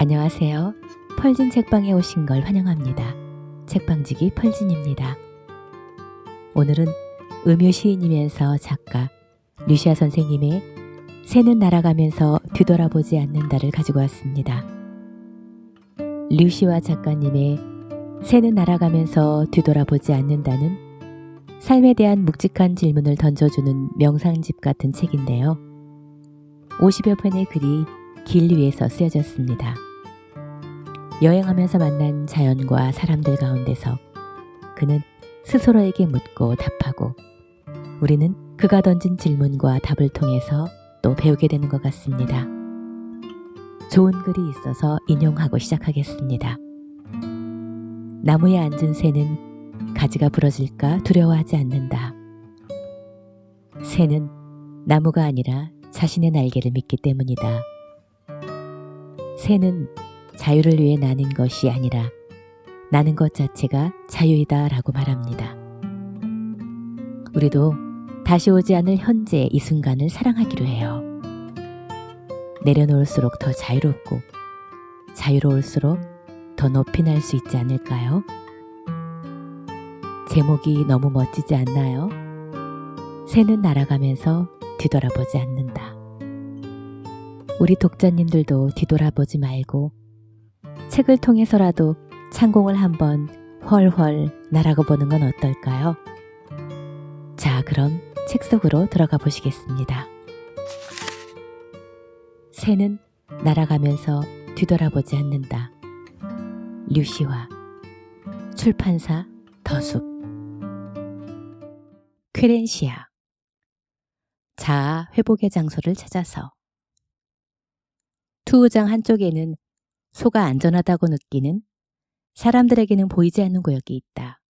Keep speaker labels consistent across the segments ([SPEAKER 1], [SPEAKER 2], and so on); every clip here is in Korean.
[SPEAKER 1] 안녕하세요. 펄진 책방에 오신 걸 환영합니다. 책방지기 펄진입니다. 오늘은 음유 시인이면서 작가 류시아 선생님의 새는 날아가면서 뒤돌아보지 않는다를 가지고 왔습니다. 류시아 작가님의 새는 날아가면서 뒤돌아보지 않는다는 삶에 대한 묵직한 질문을 던져주는 명상집 같은 책인데요. 50여 편의 글이 길 위에서 쓰여졌습니다. 여행하면서 만난 자연과 사람들 가운데서 그는 스스로에게 묻고 답하고 우리는 그가 던진 질문과 답을 통해서 또 배우게 되는 것 같습니다. 좋은 글이 있어서 인용하고 시작하겠습니다. 나무에 앉은 새는 가지가 부러질까 두려워하지 않는다. 새는 나무가 아니라 자신의 날개를 믿기 때문이다. 새는 자유를 위해 나는 것이 아니라 나는 것 자체가 자유이다 라고 말합니다. 우리도 다시 오지 않을 현재 이 순간을 사랑하기로 해요. 내려놓을수록 더 자유롭고 자유로울수록 더 높이 날 수 있지 않을까요? 제목이 너무 멋지지 않나요? 새는 날아가면서 뒤돌아보지 않는다. 우리 독자님들도 뒤돌아보지 말고 책을 통해서라도 창공을 한번 훨훨 날아가 보는 건 어떨까요? 자, 그럼 책 속으로 들어가 보시겠습니다. 새는 날아가면서 뒤돌아보지 않는다. 류시아, 출판사 더숲. 쾌렌시아, 자아 회복의 장소를 찾아서. 투우장 한쪽에는 소가 안전하다고 느끼는, 사람들에게는 보이지 않는 구역이 있다.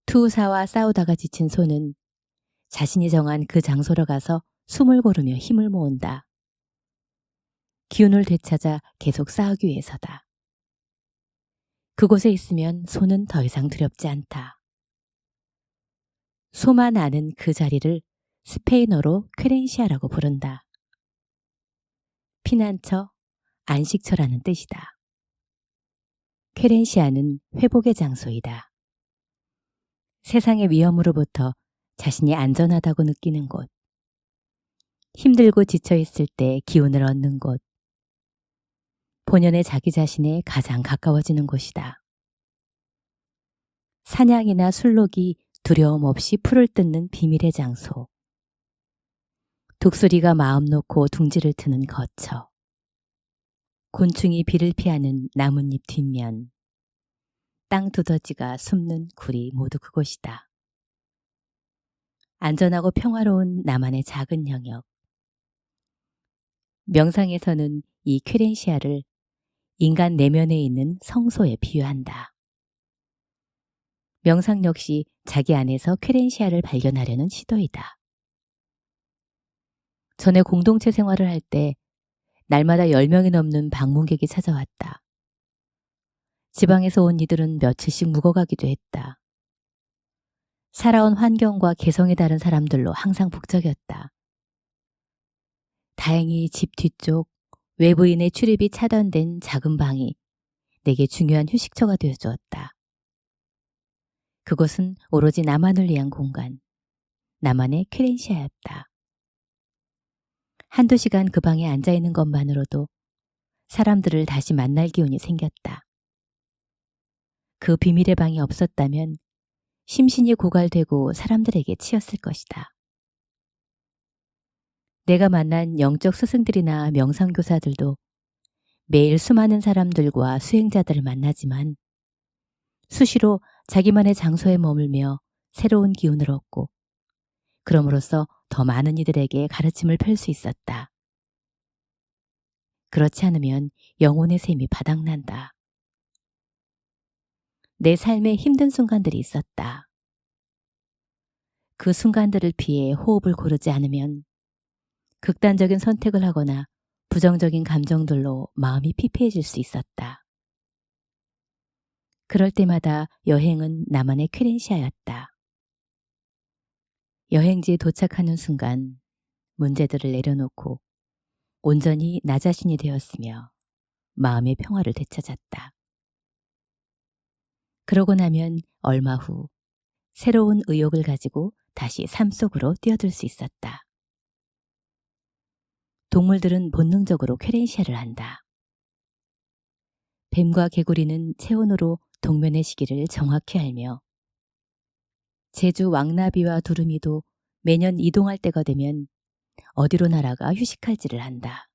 [SPEAKER 1] 투우사와 싸우다가 지친 소는 자신이 정한 그 장소로 가서 숨을 고르며 힘을 모은다. 기운을 되찾아 계속 싸우기 위해서다. 그곳에 있으면 소는 더 이상 두렵지 않다. 소만 아는 그 자리를 스페인어로 쾌렌시아라고 부른다. 피난처, 안식처라는 뜻이다. 쾌렌시아는 회복의 장소이다. 세상의 위험으로부터 자신이 안전하다고 느끼는 곳, 힘들고 지쳐있을 때 기운을 얻는 곳, 본연의 자기 자신에 가장 가까워지는 곳이다. 사냥이나 술록이 두려움 없이 풀을 뜯는 비밀의 장소, 독수리가 마음 놓고 둥지를 트는 거처, 곤충이 비를 피하는 나뭇잎 뒷면, 땅 두더지가 숨는 구리 모두 그곳이다. 안전하고 평화로운 나만의 작은 영역. 명상에서는 이 쾌렌시아를 인간 내면에 있는 성소에 비유한다. 명상 역시 자기 안에서 쾌렌시아를 발견하려는 시도이다. 전에 공동체 생활을 할 때 날마다 10명이 넘는 방문객이 찾아왔다. 지방에서 온 이들은 며칠씩 묵어가기도 했다. 살아온 환경과 개성이 다른 사람들로 항상 북적였다. 다행히 집 뒤쪽 외부인의 출입이 차단된 작은 방이 내게 중요한 휴식처가 되어주었다. 그곳은 오로지 나만을 위한 공간, 나만의 쾌렌시아였다. 한두 시간 그 방에 앉아있는 것만으로도 사람들을 다시 만날 기운이 생겼다. 그 비밀의 방이 없었다면 심신이 고갈되고 사람들에게 치였을 것이다. 내가 만난 영적 스승들이나 명상교사들도 매일 수많은 사람들과 수행자들을 만나지만 수시로 자기만의 장소에 머물며 새로운 기운을 얻고 그럼으로써 더 많은 이들에게 가르침을 펼 수 있었다. 그렇지 않으면 영혼의 샘이 바닥난다. 내 삶에 힘든 순간들이 있었다. 그 순간들을 피해 호흡을 고르지 않으면 극단적인 선택을 하거나 부정적인 감정들로 마음이 피폐해질 수 있었다. 그럴 때마다 여행은 나만의 쾌렌시아였다. 여행지에 도착하는 순간 문제들을 내려놓고 온전히 나 자신이 되었으며 마음의 평화를 되찾았다. 그러고 나면 얼마 후 새로운 의욕을 가지고 다시 삶 속으로 뛰어들 수 있었다. 동물들은 본능적으로 쾌렌시아를 한다. 뱀과 개구리는 체온으로 동면의 시기를 정확히 알며 제주 왕나비와 두루미도 매년 이동할 때가 되면 어디로 날아가 휴식할지를 한다.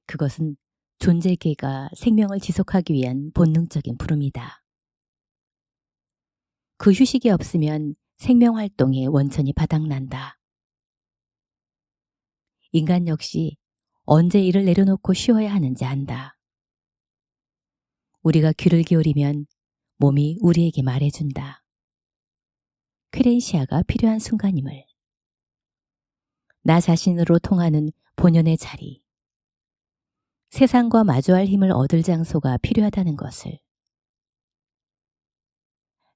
[SPEAKER 1] 그것은 존재계가 생명을 지속하기 위한 본능적인 부름이다. 그 휴식이 없으면 생명활동의 원천이 바닥난다. 인간 역시 언제 일을 내려놓고 쉬어야 하는지 안다. 우리가 귀를 기울이면 몸이 우리에게 말해준다. 쾌렌시아가 필요한 순간임을. 나 자신으로 통하는 본연의 자리. 세상과 마주할 힘을 얻을 장소가 필요하다는 것을.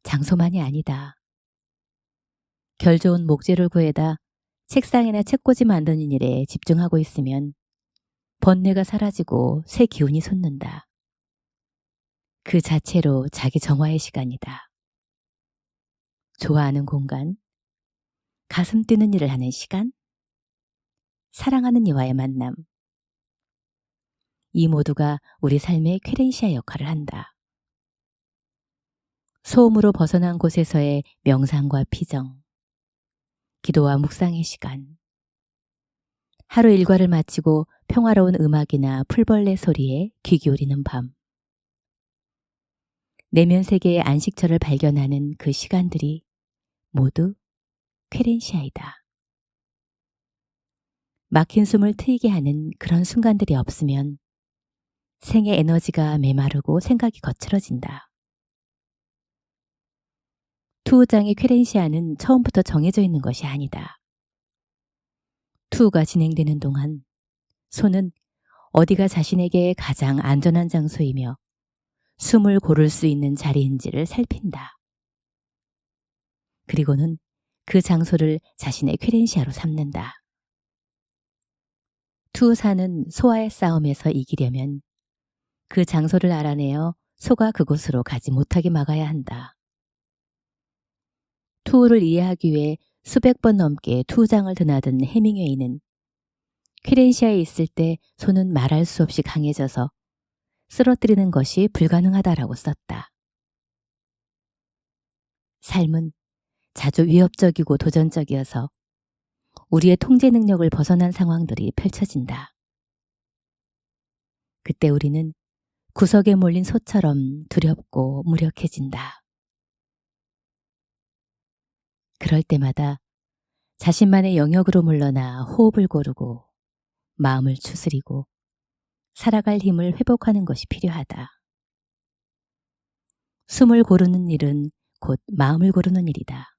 [SPEAKER 1] 장소만이 아니다. 결 좋은 목재를 구해다 책상이나 책꽂이 만드는 일에 집중하고 있으면 번뇌가 사라지고 새 기운이 솟는다. 그 자체로 자기 정화의 시간이다. 좋아하는 공간, 가슴 뛰는 일을 하는 시간, 사랑하는 이와의 만남. 이 모두가 우리 삶의 쾌렌시아 역할을 한다. 소음으로 벗어난 곳에서의 명상과 피정, 기도와 묵상의 시간, 하루 일과를 마치고 평화로운 음악이나 풀벌레 소리에 귀 기울이는 밤, 내면 세계의 안식처를 발견하는 그 시간들이 모두 쾌렌시아이다. 막힌 숨을 트이게 하는 그런 순간들이 없으면 생의 에너지가 메마르고 생각이 거칠어진다. 투우장의 쾌렌시아는 처음부터 정해져 있는 것이 아니다. 투우가 진행되는 동안 소는 어디가 자신에게 가장 안전한 장소이며 숨을 고를 수 있는 자리인지를 살핀다. 그리고는 그 장소를 자신의 쾌렌시아로 삼는다. 투우사는 소와의 싸움에서 이기려면 그 장소를 알아내어 소가 그곳으로 가지 못하게 막아야 한다. 투우를 이해하기 위해 수백 번 넘게 투우장을 드나든 해밍웨이는 퀴렌시아에 있을 때 소는 말할 수 없이 강해져서 쓰러뜨리는 것이 불가능하다라고 썼다. 삶은 자주 위협적이고 도전적이어서 우리의 통제 능력을 벗어난 상황들이 펼쳐진다. 그때 우리는 구석에 몰린 소처럼 두렵고 무력해진다. 그럴 때마다 자신만의 영역으로 물러나 호흡을 고르고 마음을 추스리고 살아갈 힘을 회복하는 것이 필요하다. 숨을 고르는 일은 곧 마음을 고르는 일이다.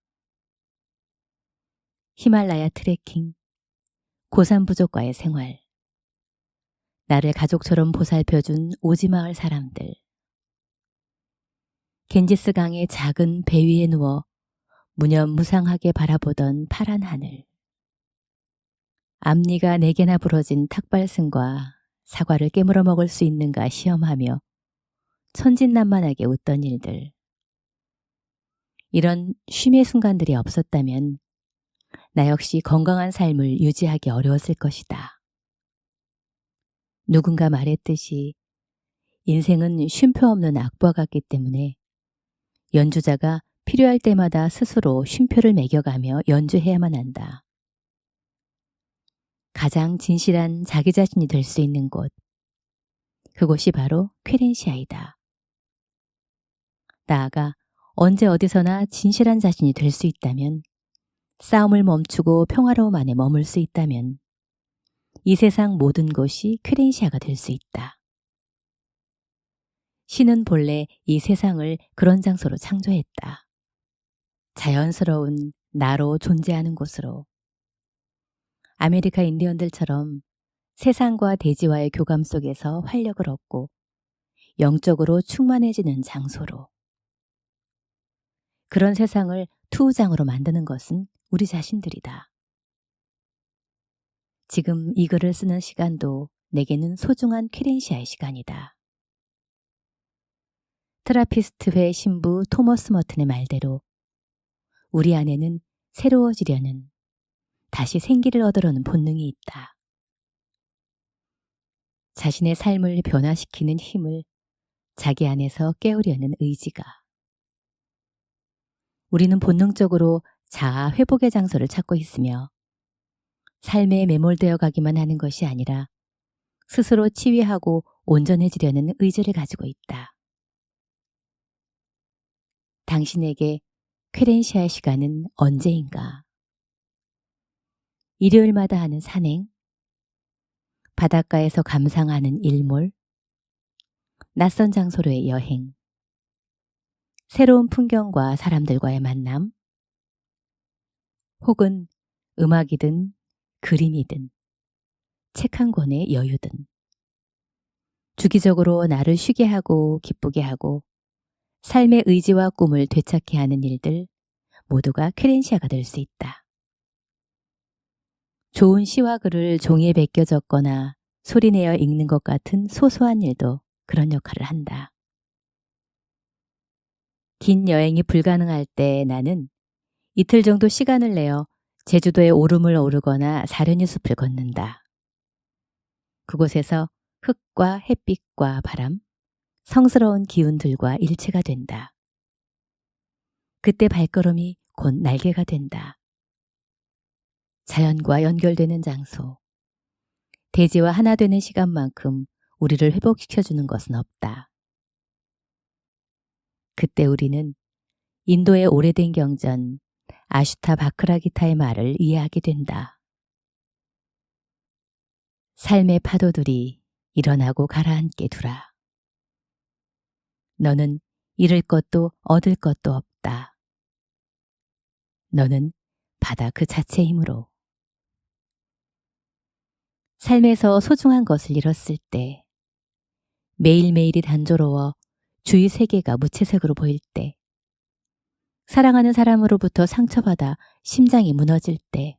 [SPEAKER 1] 히말라야 트레킹, 고산 부족과의 생활, 나를 가족처럼 보살펴준 오지마을 사람들, 겐지스 강의 작은 배 위에 누워 무념무상하게 바라보던 파란 하늘, 앞니가 4개나 부러진 탁발승과 사과를 깨물어 먹을 수 있는가 시험하며 천진난만하게 웃던 일들. 이런 쉼의 순간들이 없었다면 나 역시 건강한 삶을 유지하기 어려웠을 것이다. 누군가 말했듯이 인생은 쉼표 없는 악보와 같기 때문에 연주자가 필요할 때마다 스스로 쉼표를 매겨가며 연주해야만 한다. 가장 진실한 자기 자신이 될 수 있는 곳, 그곳이 바로 쾌렌시아이다. 나아가 언제 어디서나 진실한 자신이 될 수 있다면, 싸움을 멈추고 평화로움 안에 머물 수 있다면 이 세상 모든 곳이 쾌렌시아가 될 수 있다. 신은 본래 이 세상을 그런 장소로 창조했다. 자연스러운 나로 존재하는 곳으로. 아메리카 인디언들처럼 세상과 대지와의 교감 속에서 활력을 얻고 영적으로 충만해지는 장소로. 그런 세상을 투우장으로 만드는 것은 우리 자신들이다. 지금 이 글을 쓰는 시간도 내게는 소중한 퀴렌시아의 시간이다. 트라피스트회 신부 토머스 머튼의 말대로 우리 안에는 새로워지려는, 다시 생기를 얻으려는 본능이 있다. 자신의 삶을 변화시키는 힘을 자기 안에서 깨우려는 의지가. 우리는 본능적으로 자아 회복의 장소를 찾고 있으며 삶에 매몰되어 가기만 하는 것이 아니라 스스로 치유하고 온전해지려는 의지를 가지고 있다. 당신에게 퀴렌시아 시간은 언제인가? 일요일마다 하는 산행, 바닷가에서 감상하는 일몰, 낯선 장소로의 여행, 새로운 풍경과 사람들과의 만남, 혹은 음악이든 그림이든 책 한 권의 여유든 주기적으로 나를 쉬게 하고 기쁘게 하고 삶의 의지와 꿈을 되찾게 하는 일들 모두가 퀴렌시아가 될 수 있다. 좋은 시와 글을 종이에 베껴 적거나 소리내어 읽는 것 같은 소소한 일도 그런 역할을 한다. 긴 여행이 불가능할 때 나는 이틀 정도 시간을 내어 제주도의 오름을 오르거나 사려니 숲을 걷는다. 그곳에서 흙과 햇빛과 바람, 성스러운 기운들과 일체가 된다. 그때 발걸음이 곧 날개가 된다. 자연과 연결되는 장소, 대지와 하나 되는 시간만큼 우리를 회복시켜주는 것은 없다. 그때 우리는 인도의 오래된 경전 아슈타 바크라기타의 말을 이해하게 된다. 삶의 파도들이 일어나고 가라앉게 두라. 너는 잃을 것도 얻을 것도 없다. 너는 바다 그 자체의 힘으로. 삶에서 소중한 것을 잃었을 때, 매일매일이 단조로워 주위 세계가 무채색으로 보일 때, 사랑하는 사람으로부터 상처받아 심장이 무너질 때,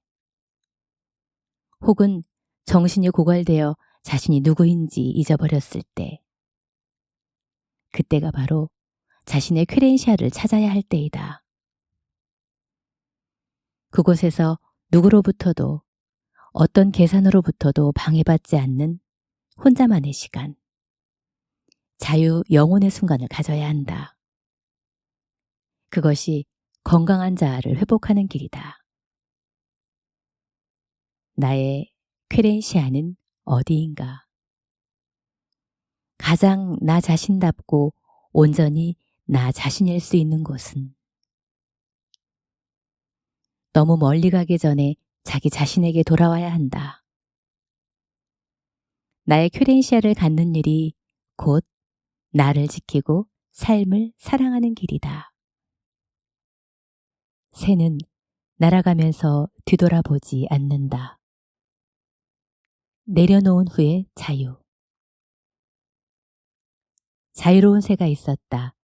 [SPEAKER 1] 혹은 정신이 고갈되어 자신이 누구인지 잊어버렸을 때, 그때가 바로 자신의 퀴렌시아를 찾아야 할 때이다. 그곳에서 누구로부터도 어떤 계산으로부터도 방해받지 않는 혼자만의 시간, 자유 영혼의 순간을 가져야 한다. 그것이 건강한 자아를 회복하는 길이다. 나의 퀴렌시아는 어디인가? 가장 나 자신답고 온전히 나 자신일 수 있는 곳은 너무 멀리 가기 전에 자기 자신에게 돌아와야 한다. 나의 퀴렌시아를 갖는 일이 곧 나를 지키고 삶을 사랑하는 길이다. 새는 날아가면서 뒤돌아보지 않는다. 내려놓은 후의 자유. 자유로운 새가 있었다.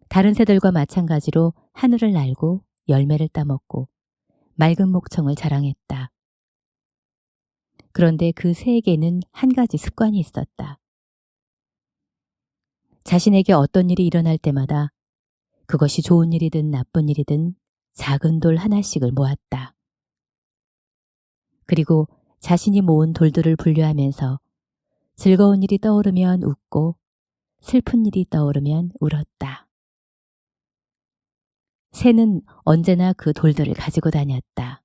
[SPEAKER 1] 다른 새들과 마찬가지로 하늘을 날고 열매를 따먹고 맑은 목청을 자랑했다. 그런데 그 새에게는 한 가지 습관이 있었다. 자신에게 어떤 일이 일어날 때마다 그것이 좋은 일이든 나쁜 일이든 작은 돌 하나씩을 모았다. 그리고 자신이 모은 돌들을 분류하면서 즐거운 일이 떠오르면 웃고 슬픈 일이 떠오르면 울었다. 새는 언제나 그 돌들을 가지고 다녔다.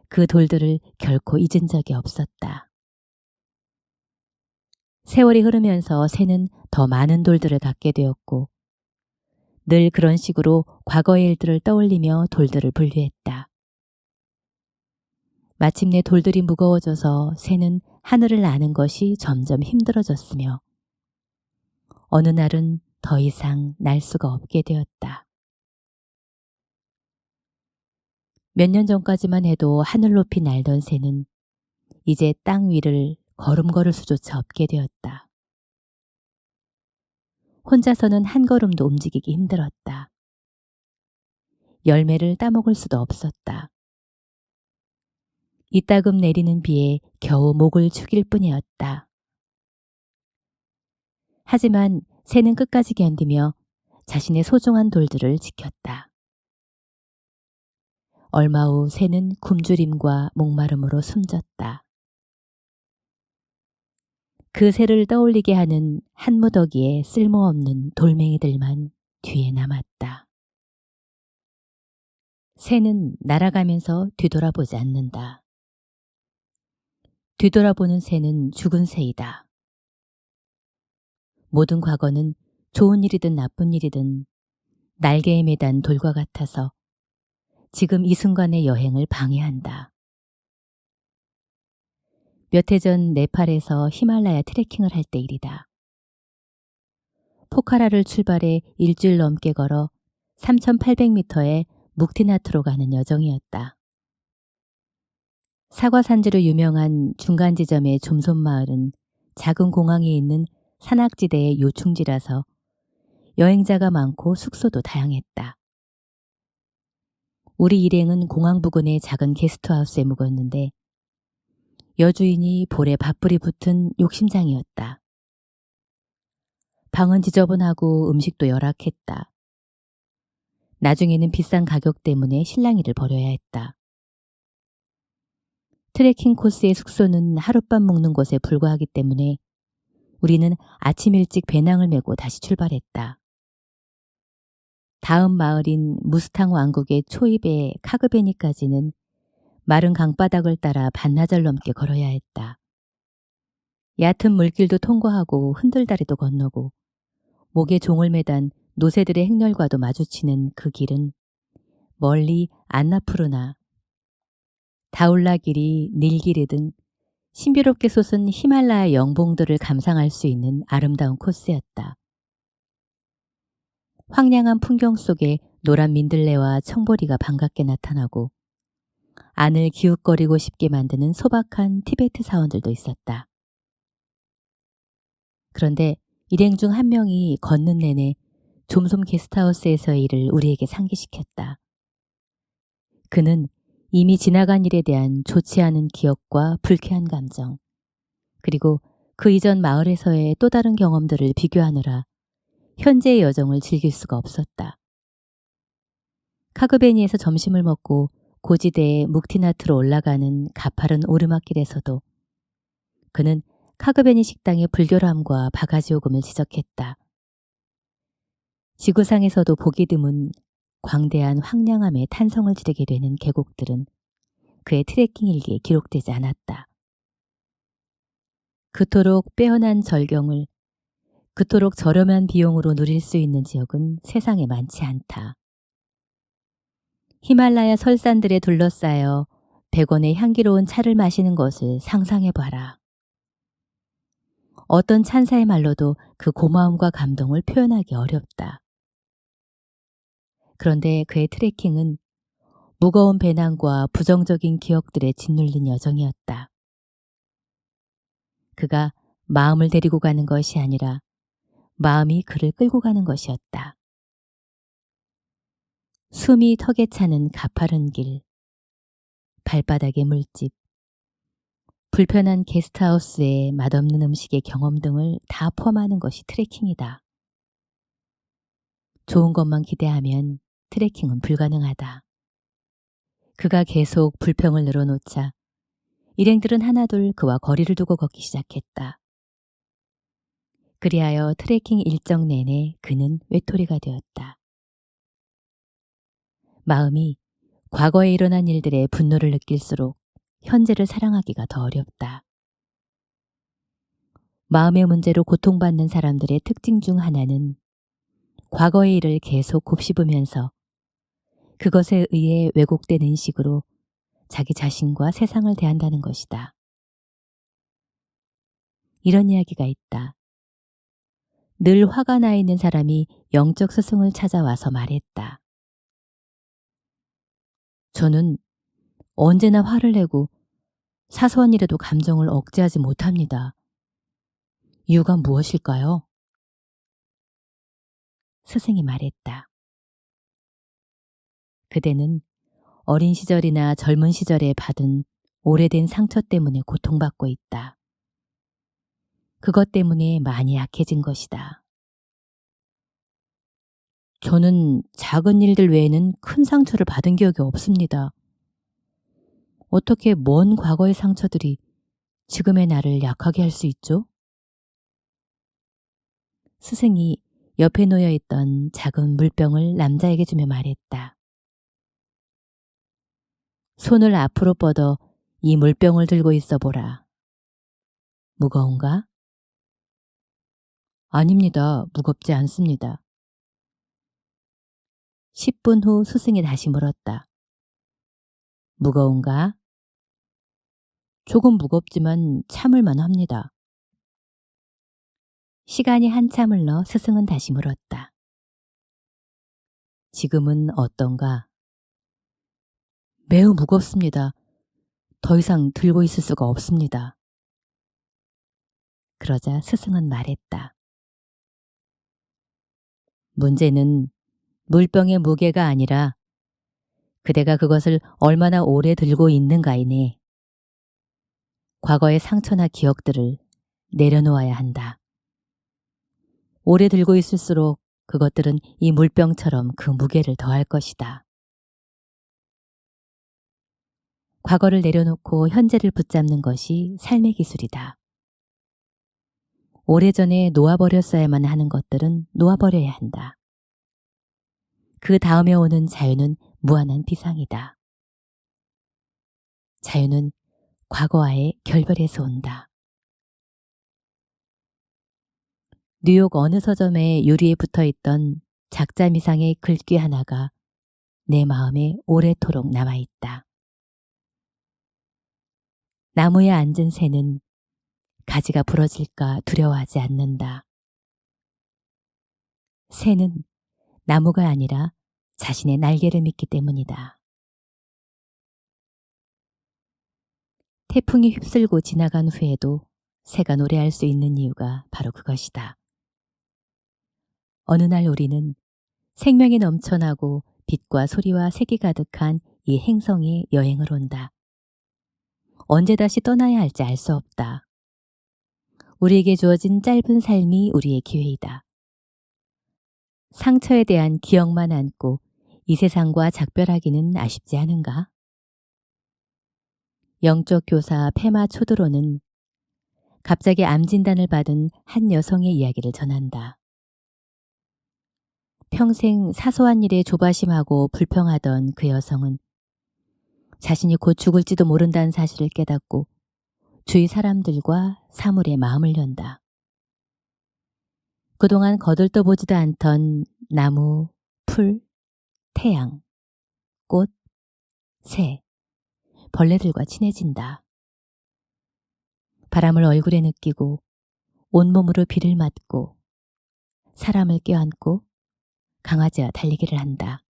[SPEAKER 1] 그 돌들을 결코 잊은 적이 없었다. 세월이 흐르면서 새는 더 많은 돌들을 갖게 되었고 늘 그런 식으로 과거의 일들을 떠올리며 돌들을 분류했다. 마침내 돌들이 무거워져서 새는 하늘을 나는 것이 점점 힘들어졌으며 어느 날은 더 이상 날 수가 없게 되었다. 몇 년 전까지만 해도 하늘 높이 날던 새는 이제 땅 위를 걸음 걸을 수조차 없게 되었다. 혼자서는 한 걸음도 움직이기 힘들었다. 열매를 따먹을 수도 없었다. 이따금 내리는 비에 겨우 목을 축일 뿐이었다. 하지만 새는 끝까지 견디며 자신의 소중한 돌들을 지켰다. 얼마 후 새는 굶주림과 목마름으로 숨졌다. 그 새를 떠올리게 하는 한 무더기의 쓸모없는 돌멩이들만 뒤에 남았다. 새는 날아가면서 뒤돌아보지 않는다. 뒤돌아보는 새는 죽은 새이다. 모든 과거는 좋은 일이든 나쁜 일이든 날개에 매단 돌과 같아서 지금 이 순간의 여행을 방해한다. 몇 해 전 네팔에서 히말라야 트레킹을 할 때 일이다. 포카라를 출발해 일주일 넘게 걸어 3,800m의 묵티나트로 가는 여정이었다. 사과 산지로 유명한 중간 지점의 좀손마을은 작은 공항에 있는 산악지대의 요충지라서 여행자가 많고 숙소도 다양했다. 우리 일행은 공항 부근의 작은 게스트하우스에 묵었는데 여주인이 볼에 밥풀이 붙은 욕심장이었다. 방은 지저분하고 음식도 열악했다. 나중에는 비싼 가격 때문에 실랑이를 벌여야 했다. 트레킹 코스의 숙소는 하룻밤 묵는 곳에 불과하기 때문에 우리는 아침 일찍 배낭을 메고 다시 출발했다. 다음 마을인 무스탕 왕국의 초입의 카그베니까지는 마른 강바닥을 따라 반나절 넘게 걸어야 했다. 얕은 물길도 통과하고 흔들다리도 건너고 목에 종을 매단 노새들의 행렬과도 마주치는 그 길은 멀리 안나푸르나, 다울라길이, 닐기르 등 신비롭게 솟은 히말라야 영봉들을 감상할 수 있는 아름다운 코스였다. 황량한 풍경 속에 노란 민들레와 청보리가 반갑게 나타나고 안을 기웃거리고 싶게 만드는 소박한 티베트 사원들도 있었다. 그런데 일행 중 한 명이 걷는 내내 좀솜 게스트하우스에서의 일을 우리에게 상기시켰다. 그는 이미 지나간 일에 대한 좋지 않은 기억과 불쾌한 감정, 그리고 그 이전 마을에서의 또 다른 경험들을 비교하느라 현재의 여정을 즐길 수가 없었다. 카그베니에서 점심을 먹고 고지대의 묵티나트로 올라가는 가파른 오르막길에서도 그는 카그베니 식당의 불결함과 바가지 요금을 지적했다. 지구상에서도 보기 드문 광대한 황량함에 탄성을 지르게 되는 계곡들은 그의 트레킹 일기에 기록되지 않았다. 그토록 빼어난 절경을 그토록 저렴한 비용으로 누릴 수 있는 지역은 세상에 많지 않다. 히말라야 설산들에 둘러싸여 100원의 향기로운 차를 마시는 것을 상상해봐라. 어떤 찬사의 말로도 그 고마움과 감동을 표현하기 어렵다. 그런데 그의 트레킹은 무거운 배낭과 부정적인 기억들에 짓눌린 여정이었다. 그가 마음을 데리고 가는 것이 아니라 마음이 그를 끌고 가는 것이었다. 숨이 턱에 차는 가파른 길, 발바닥의 물집, 불편한 게스트하우스의 맛없는 음식의 경험 등을 다 포함하는 것이 트레킹이다. 좋은 것만 기대하면 트레킹은 불가능하다. 그가 계속 불평을 늘어놓자 일행들은 하나둘 그와 거리를 두고 걷기 시작했다. 그리하여 트레킹 일정 내내 그는 외톨이가 되었다. 마음이 과거에 일어난 일들의 분노를 느낄수록 현재를 사랑하기가 더 어렵다. 마음의 문제로 고통받는 사람들의 특징 중 하나는 과거의 일을 계속 곱씹으면서 그것에 의해 왜곡된 인식으로 자기 자신과 세상을 대한다는 것이다. 이런 이야기가 있다. 늘 화가 나 있는 사람이 영적 스승을 찾아와서 말했다. 저는 언제나 화를 내고 사소한 일에도 감정을 억제하지 못합니다. 이유가 무엇일까요? 스승이 말했다. 그대는 어린 시절이나 젊은 시절에 받은 오래된 상처 때문에 고통받고 있다. 그것 때문에 많이 약해진 것이다. 저는 작은 일들 외에는 큰 상처를 받은 기억이 없습니다. 어떻게 먼 과거의 상처들이 지금의 나를 약하게 할 수 있죠? 스승이 옆에 놓여 있던 작은 물병을 남자에게 주며 말했다. 손을 앞으로 뻗어 이 물병을 들고 있어 보라. 무거운가? 아닙니다. 무겁지 않습니다. 10분 후 스승이 다시 물었다. 무거운가? 조금 무겁지만 참을만 합니다. 시간이 한참 흘러 스승은 다시 물었다. 지금은 어떤가? 매우 무겁습니다. 더 이상 들고 있을 수가 없습니다. 그러자 스승은 말했다. 문제는 물병의 무게가 아니라 그대가 그것을 얼마나 오래 들고 있는가이네. 과거의 상처나 기억들을 내려놓아야 한다. 오래 들고 있을수록 그것들은 이 물병처럼 그 무게를 더할 것이다. 과거를 내려놓고 현재를 붙잡는 것이 삶의 기술이다. 오래전에 놓아버렸어야만 하는 것들은 놓아버려야 한다. 그 다음에 오는 자유는 무한한 비상이다. 자유는 과거와의 결별에서 온다. 뉴욕 어느 서점에 유리에 붙어있던 작자미상의 글귀 하나가 내 마음에 오래도록 남아있다. 나무에 앉은 새는 가지가 부러질까 두려워하지 않는다. 새는 나무가 아니라 자신의 날개를 믿기 때문이다. 태풍이 휩쓸고 지나간 후에도 새가 노래할 수 있는 이유가 바로 그것이다. 어느 날 우리는 생명이 넘쳐나고 빛과 소리와 색이 가득한 이 행성에 여행을 온다. 언제 다시 떠나야 할지 알 수 없다. 우리에게 주어진 짧은 삶이 우리의 기회이다. 상처에 대한 기억만 안고 이 세상과 작별하기는 아쉽지 않은가? 영적 교사 페마 초드로는 갑자기 암 진단을 받은 한 여성의 이야기를 전한다. 평생 사소한 일에 조바심하고 불평하던 그 여성은 자신이 곧 죽을지도 모른다는 사실을 깨닫고 주위 사람들과 사물에 마음을 연다. 그동안 거들떠보지도 않던 나무, 풀, 태양, 꽃, 새, 벌레들과 친해진다. 바람을 얼굴에 느끼고 온몸으로 비를 맞고 사람을 껴안고 강아지와 달리기를 한다.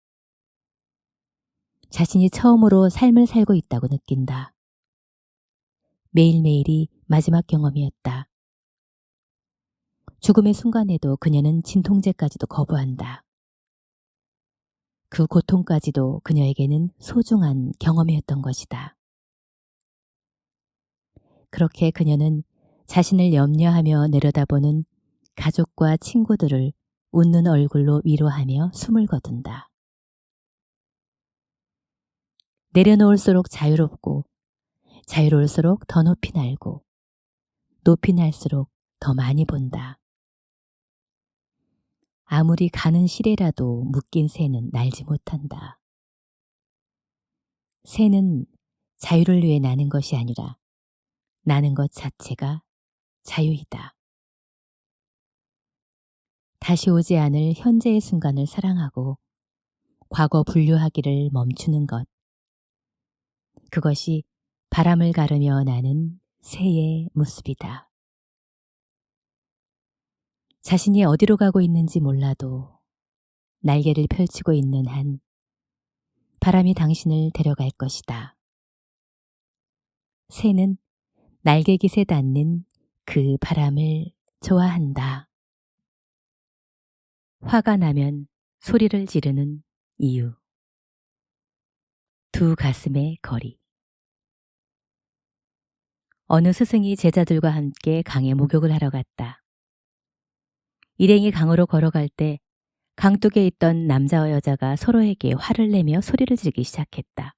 [SPEAKER 1] 자신이 처음으로 삶을 살고 있다고 느낀다. 매일매일이 마지막 경험이었다. 죽음의 순간에도 그녀는 진통제까지도 거부한다. 그 고통까지도 그녀에게는 소중한 경험이었던 것이다. 그렇게 그녀는 자신을 염려하며 내려다보는 가족과 친구들을 웃는 얼굴로 위로하며 숨을 거둔다. 내려놓을수록 자유롭고 자유로울수록 더 높이 날고 높이 날수록 더 많이 본다. 아무리 가는 시래라도 묶인 새는 날지 못한다. 새는 자유를 위해 나는 것이 아니라 나는 것 자체가 자유이다. 다시 오지 않을 현재의 순간을 사랑하고 과거 분류하기를 멈추는 것. 그것이 바람을 가르며 나는 새의 모습이다. 자신이 어디로 가고 있는지 몰라도 날개를 펼치고 있는 한 바람이 당신을 데려갈 것이다. 새는 날개깃에 닿는 그 바람을 좋아한다. 화가 나면 소리를 지르는 이유. 두 가슴의 거리. 어느 스승이 제자들과 함께 강에 목욕을 하러 갔다. 일행이 강으로 걸어갈 때 강둑에 있던 남자와 여자가 서로에게 화를 내며 소리를 지르기 시작했다.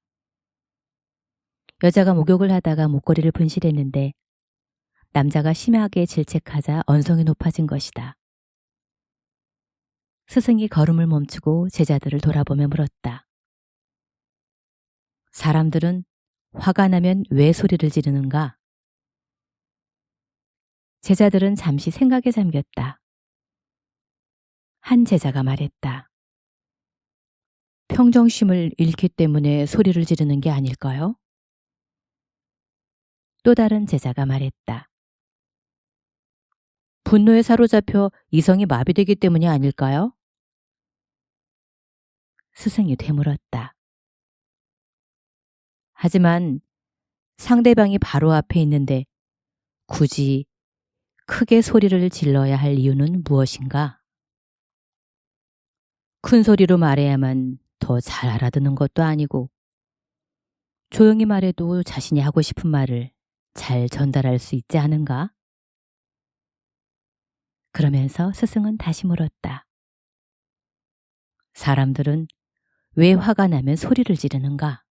[SPEAKER 1] 여자가 목욕을 하다가 목걸이를 분실했는데 남자가 심하게 질책하자 언성이 높아진 것이다. 스승이 걸음을 멈추고 제자들을 돌아보며 물었다. 사람들은 화가 나면 왜 소리를 지르는가? 제자들은 잠시 생각에 잠겼다. 한 제자가 말했다. 평정심을 잃기 때문에 소리를 지르는 게 아닐까요? 또 다른 제자가 말했다. 분노에 사로잡혀 이성이 마비되기 때문이 아닐까요? 스승이 되물었다. 하지만 상대방이 바로 앞에 있는데 굳이 크게 소리를 질러야 할 이유는 무엇인가? 큰 소리로 말해야만 더 잘 알아듣는 것도 아니고 조용히 말해도 자신이 하고 싶은 말을 잘 전달할 수 있지 않은가? 그러면서 스승은 다시 물었다. 사람들은 왜 화가 나면 소리를 지르는가?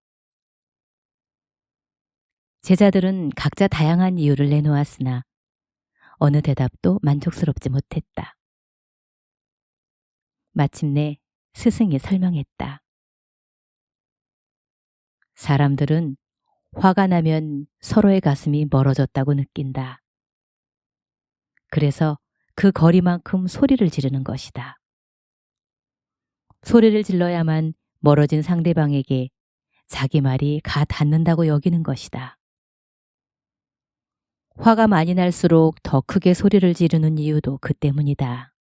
[SPEAKER 1] 제자들은 각자 다양한 이유를 내놓았으나 어느 대답도 만족스럽지 못했다. 마침내 스승이 설명했다. 사람들은 화가 나면 서로의 가슴이 멀어졌다고 느낀다. 그래서 그 거리만큼 소리를 지르는 것이다. 소리를 질러야만 멀어진 상대방에게 자기 말이 가 닿는다고 여기는 것이다. 화가 많이 날수록 더 크게 소리를 지르는 이유도 그 때문이다.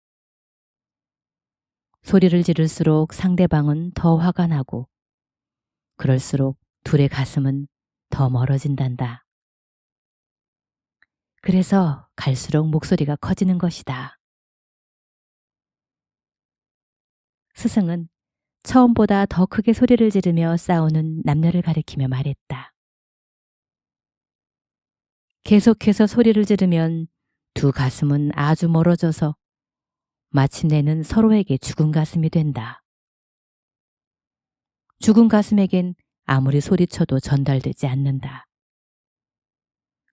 [SPEAKER 1] 소리를 지를수록 상대방은 더 화가 나고 그럴수록 둘의 가슴은 더 멀어진단다. 그래서 갈수록 목소리가 커지는 것이다. 스승은 처음보다 더 크게 소리를 지르며 싸우는 남녀를 가리키며 말했다. 계속해서 소리를 지르면 두 가슴은 아주 멀어져서 마침내는 서로에게 죽은 가슴이 된다. 죽은 가슴에겐 아무리 소리쳐도 전달되지 않는다.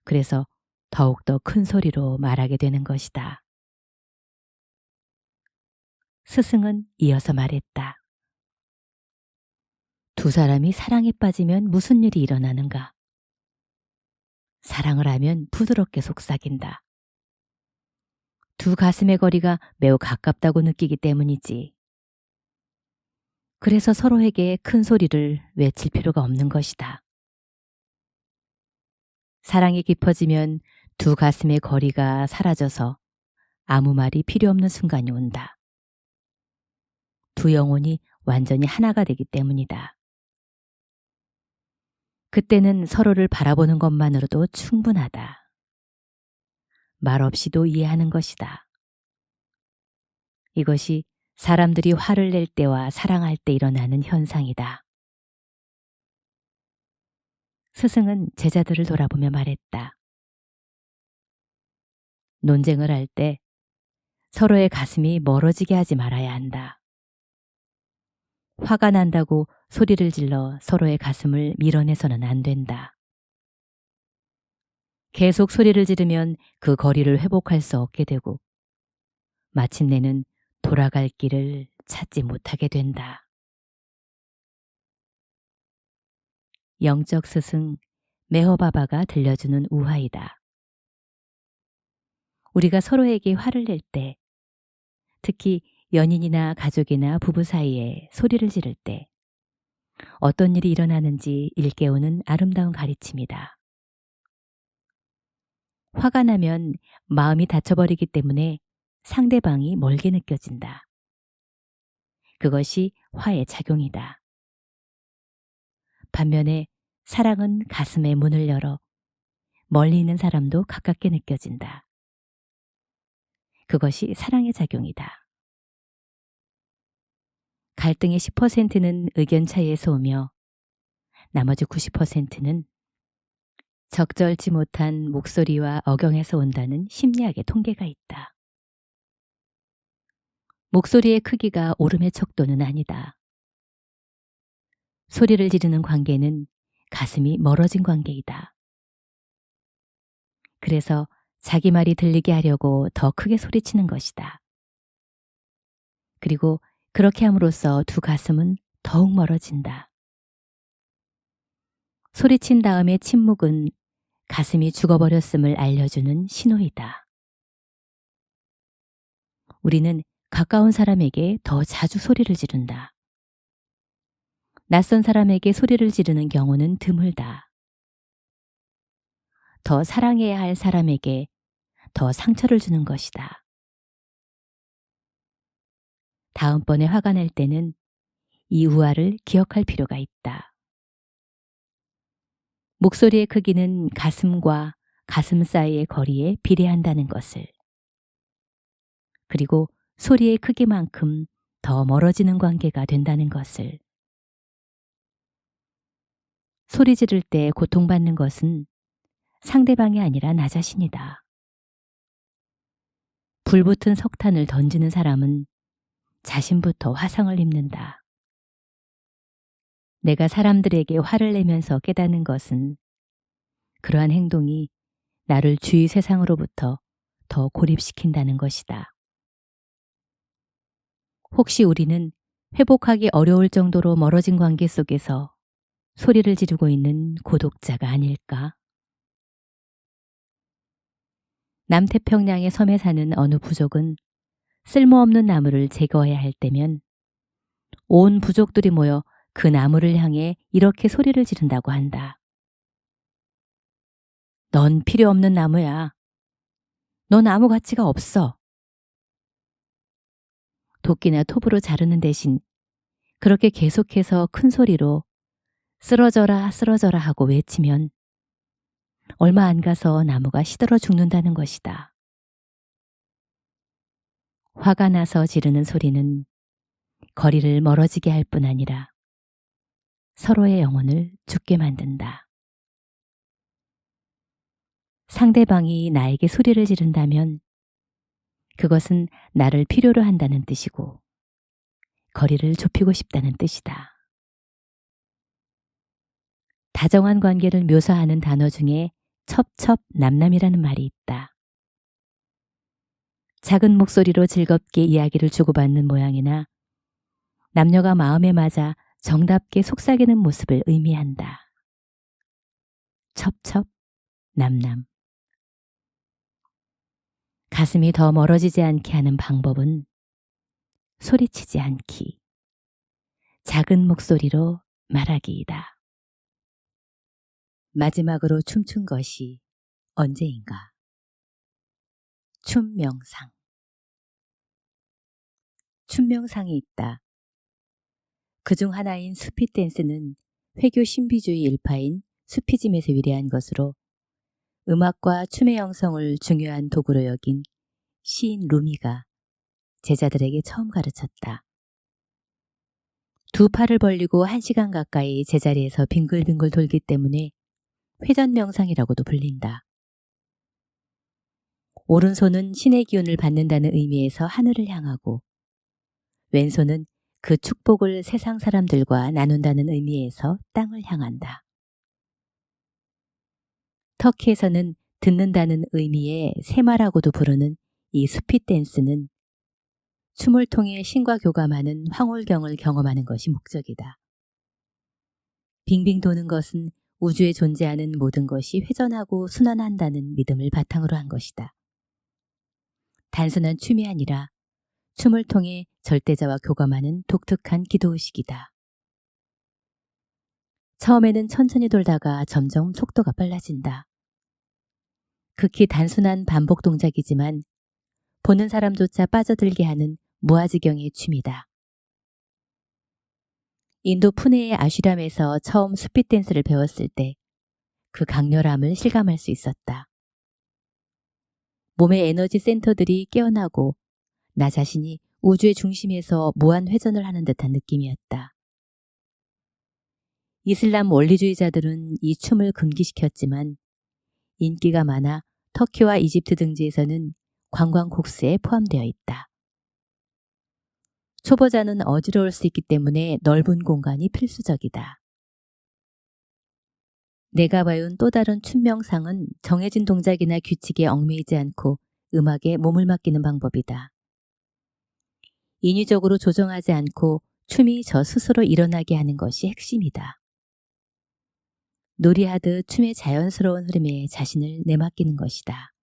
[SPEAKER 1] 그래서 더욱더 큰 소리로 말하게 되는 것이다. 스승은 이어서 말했다. 두 사람이 사랑에 빠지면 무슨 일이 일어나는가? 사랑을 하면 부드럽게 속삭인다. 두 가슴의 거리가 매우 가깝다고 느끼기 때문이지. 그래서 서로에게 큰 소리를 외칠 필요가 없는 것이다. 사랑이 깊어지면 두 가슴의 거리가 사라져서 아무 말이 필요 없는 순간이 온다. 두 영혼이 완전히 하나가 되기 때문이다. 그때는 서로를 바라보는 것만으로도 충분하다. 말 없이도 이해하는 것이다. 이것이 사람들이 화를 낼 때와 사랑할 때 일어나는 현상이다. 스승은 제자들을 돌아보며 말했다. 논쟁을 할 때 서로의 가슴이 멀어지게 하지 말아야 한다. 화가 난다고 소리를 질러 서로의 가슴을 밀어내서는 안 된다. 계속 소리를 지르면 그 거리를 회복할 수 없게 되고 마침내는 돌아갈 길을 찾지 못하게 된다. 영적 스승 메허바바가 들려주는 우화이다. 우리가 서로에게 화를 낼 때, 특히 연인이나 가족이나 부부 사이에 소리를 지를 때 어떤 일이 일어나는지 일깨우는 아름다운 가르침이다. 화가 나면 마음이 닫혀버리기 때문에 상대방이 멀게 느껴진다. 그것이 화의 작용이다. 반면에 사랑은 가슴의 문을 열어 멀리 있는 사람도 가깝게 느껴진다. 그것이 사랑의 작용이다. 갈등의 10%는 의견 차이에서 오며 나머지 90%는 적절치 못한 목소리와 억양에서 온다는 심리학의 통계가 있다. 목소리의 크기가 오름의 척도는 아니다. 소리를 지르는 관계는 가슴이 멀어진 관계이다. 그래서 자기 말이 들리게 하려고 더 크게 소리치는 것이다. 그리고 그렇게 함으로써 두 가슴은 더욱 멀어진다. 소리친 다음의 침묵은 가슴이 죽어버렸음을 알려주는 신호이다. 우리는 가까운 사람에게 더 자주 소리를 지른다. 낯선 사람에게 소리를 지르는 경우는 드물다. 더 사랑해야 할 사람에게 더 상처를 주는 것이다. 다음번에 화가 날 때는 이 우화를 기억할 필요가 있다. 목소리의 크기는 가슴과 가슴 사이의 거리에 비례한다는 것을. 그리고 소리의 크기만큼 더 멀어지는 관계가 된다는 것을. 소리 지를 때 고통받는 것은 상대방이 아니라 나 자신이다. 불붙은 석탄을 던지는 사람은 자신부터 화상을 입는다. 내가 사람들에게 화를 내면서 깨닫는 것은 그러한 행동이 나를 주위 세상으로부터 더 고립시킨다는 것이다. 혹시 우리는 회복하기 어려울 정도로 멀어진 관계 속에서 소리를 지르고 있는 고독자가 아닐까? 남태평양의 섬에 사는 어느 부족은 쓸모없는 나무를 제거해야 할 때면 온 부족들이 모여 그 나무를 향해 이렇게 소리를 지른다고 한다. 넌 필요 없는 나무야. 넌 아무 가치가 없어. 도끼나 톱으로 자르는 대신 그렇게 계속해서 큰 소리로 쓰러져라 쓰러져라 하고 외치면 얼마 안 가서 나무가 시들어 죽는다는 것이다. 화가 나서 지르는 소리는 거리를 멀어지게 할 뿐 아니라 서로의 영혼을 죽게 만든다. 상대방이 나에게 소리를 지른다면 그것은 나를 필요로 한다는 뜻이고 거리를 좁히고 싶다는 뜻이다. 다정한 관계를 묘사하는 단어 중에 첩첩남남이라는 말이 있다. 작은 목소리로 즐겁게 이야기를 주고받는 모양이나 남녀가 마음에 맞아 정답게 속삭이는 모습을 의미한다. 첩첩남남. 가슴이 더 멀어지지 않게 하는 방법은 소리치지 않기, 작은 목소리로 말하기이다. 마지막으로 춤춘 것이 언제인가? 춤 명상. 춤 명상이 있다. 그중 하나인 수피 댄스는 회교 신비주의 일파인 수피즘에서 위래한 것으로 음악과 춤의 형성을 중요한 도구로 여긴 시인 루미가 제자들에게 처음 가르쳤다. 두 팔을 벌리고 1시간 가까이 제자리에서 빙글빙글 돌기 때문에 회전 명상이라고도 불린다. 오른손은 신의 기운을 받는다는 의미에서 하늘을 향하고 왼손은 그 축복을 세상 사람들과 나눈다는 의미에서 땅을 향한다. 터키에서는 듣는다는 의미의 세마라고도 부르는 이 수피 댄스는 춤을 통해 신과 교감하는 황홀경을 경험하는 것이 목적이다. 빙빙 도는 것은 우주에 존재하는 모든 것이 회전하고 순환한다는 믿음을 바탕으로 한 것이다. 단순한 춤이 아니라 춤을 통해 절대자와 교감하는 독특한 기도의식이다. 처음에는 천천히 돌다가 점점 속도가 빨라진다. 극히 단순한 반복 동작이지만 보는 사람조차 빠져들게 하는 무아지경의 춤이다. 인도 푸네의 아슈람에서 처음 스피 댄스를 배웠을 때 그 강렬함을 실감할 수 있었다. 몸의 에너지 센터들이 깨어나고 나 자신이 우주의 중심에서 무한 회전을 하는 듯한 느낌이었다. 이슬람 원리주의자들은 이 춤을 금기시켰지만 인기가 많아 터키와 이집트 등지에서는 관광 코스에 포함되어 있다. 초보자는 어지러울 수 있기 때문에 넓은 공간이 필수적이다. 내가 배운 또 다른 춤 명상은 정해진 동작이나 규칙에 얽매이지 않고 음악에 몸을 맡기는 방법이다. 인위적으로 조정하지 않고 춤이 저 스스로 일어나게 하는 것이 핵심이다. 놀이하듯 춤의 자연스러운 흐름에 자신을 내맡기는 것이다.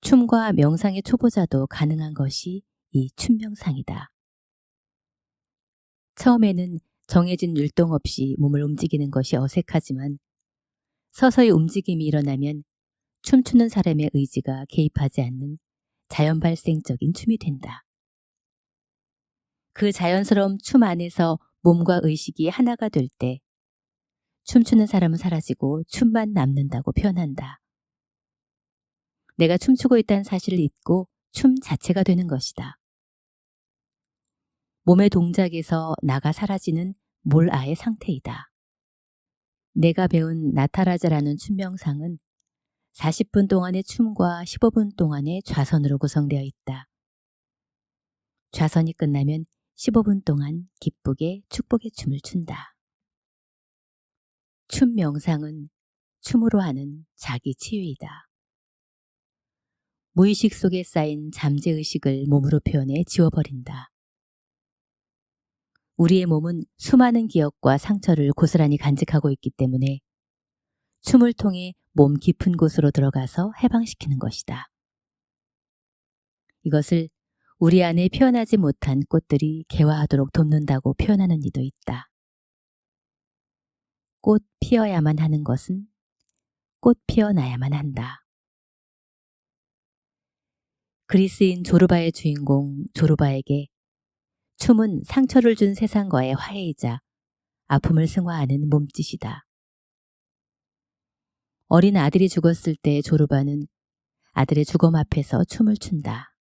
[SPEAKER 1] 춤과 명상의 초보자도 가능한 것이 이 춤 명상이다. 처음에는 정해진 율동 없이 몸을 움직이는 것이 어색하지만 서서히 움직임이 일어나면 춤추는 사람의 의지가 개입하지 않는 자연 발생적인 춤이 된다. 그 자연스러운 춤 안에서 몸과 의식이 하나가 될 때 춤추는 사람은 사라지고 춤만 남는다고 표현한다. 내가 춤추고 있다는 사실을 잊고 춤 자체가 되는 것이다. 몸의 동작에서 나가 사라지는 몰아의 상태이다. 내가 배운 나타라자라는 춤 명상은 40분 동안의 춤과 15분 동안의 좌선으로 구성되어 있다. 좌선이 끝나면 15분 동안 기쁘게 축복의 춤을 춘다. 춤 명상은 춤으로 하는 자기 치유이다. 무의식 속에 쌓인 잠재의식을 몸으로 표현해 지워버린다. 우리의 몸은 수많은 기억과 상처를 고스란히 간직하고 있기 때문에 춤을 통해 몸 깊은 곳으로 들어가서 해방시키는 것이다. 이것을 우리 안에 피어나지 못한 꽃들이 개화하도록 돕는다고 표현하는 이도 있다. 꽃 피어야만 하는 것은 꽃 피어나야만 한다. 그리스인 조르바의 주인공 조르바에게 춤은 상처를 준 세상과의 화해이자 아픔을 승화하는 몸짓이다. 어린 아들이 죽었을 때 조르바는 아들의 죽음 앞에서 춤을 춘다.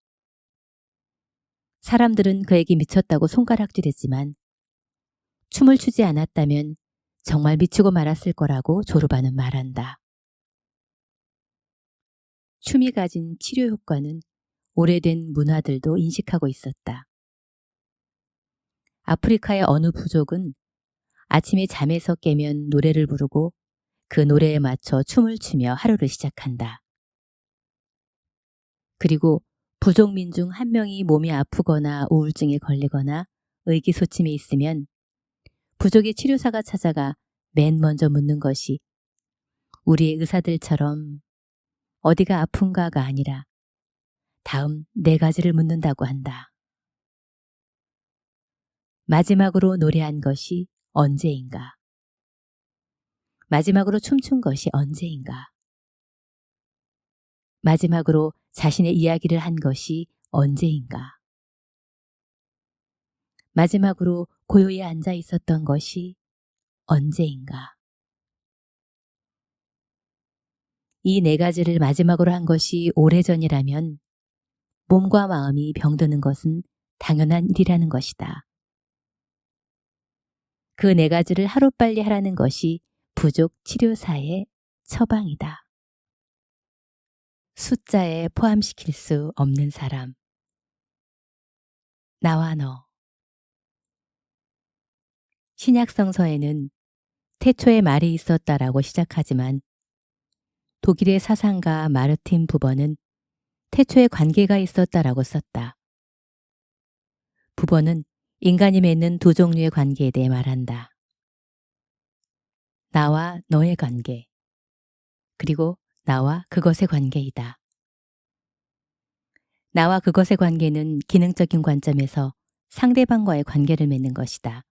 [SPEAKER 1] 사람들은 그에게 미쳤다고 손가락질했지만 춤을 추지 않았다면 정말 미치고 말았을 거라고 조르바는 말한다. 춤이 가진 치료 효과는 오래된 문화들도 인식하고 있었다. 아프리카의 어느 부족은 아침에 잠에서 깨면 노래를 부르고 그 노래에 맞춰 춤을 추며 하루를 시작한다. 그리고 부족민 중 한 명이 몸이 아프거나 우울증에 걸리거나 의기소침해 있으면 부족의 치료사가 찾아가 맨 먼저 묻는 것이 우리의 의사들처럼 어디가 아픈가가 아니라 다음 4가지를 묻는다고 한다. 마지막으로 노래한 것이 언제인가? 마지막으로 춤춘 것이 언제인가? 마지막으로 자신의 이야기를 한 것이 언제인가? 마지막으로 고요히 앉아 있었던 것이 언제인가? 이 4가지를 마지막으로 한 것이 오래전이라면 몸과 마음이 병드는 것은 당연한 일이라는 것이다. 그 4가지를 하루빨리 하라는 것이 부족 치료사의 처방이다. 숫자에 포함시킬 수 없는 사람. 나와 너. 신약성서에는 태초에 말이 있었다라고 시작하지만 독일의 사상가 마르틴 부버는 태초에 관계가 있었다라고 썼다. 부버는 인간이 맺는 2 종류의 관계에 대해 말한다. 나와 너의 관계, 그리고 나와 그것의 관계이다. 나와 그것의 관계는 기능적인 관점에서 상대방과의 관계를 맺는 것이다.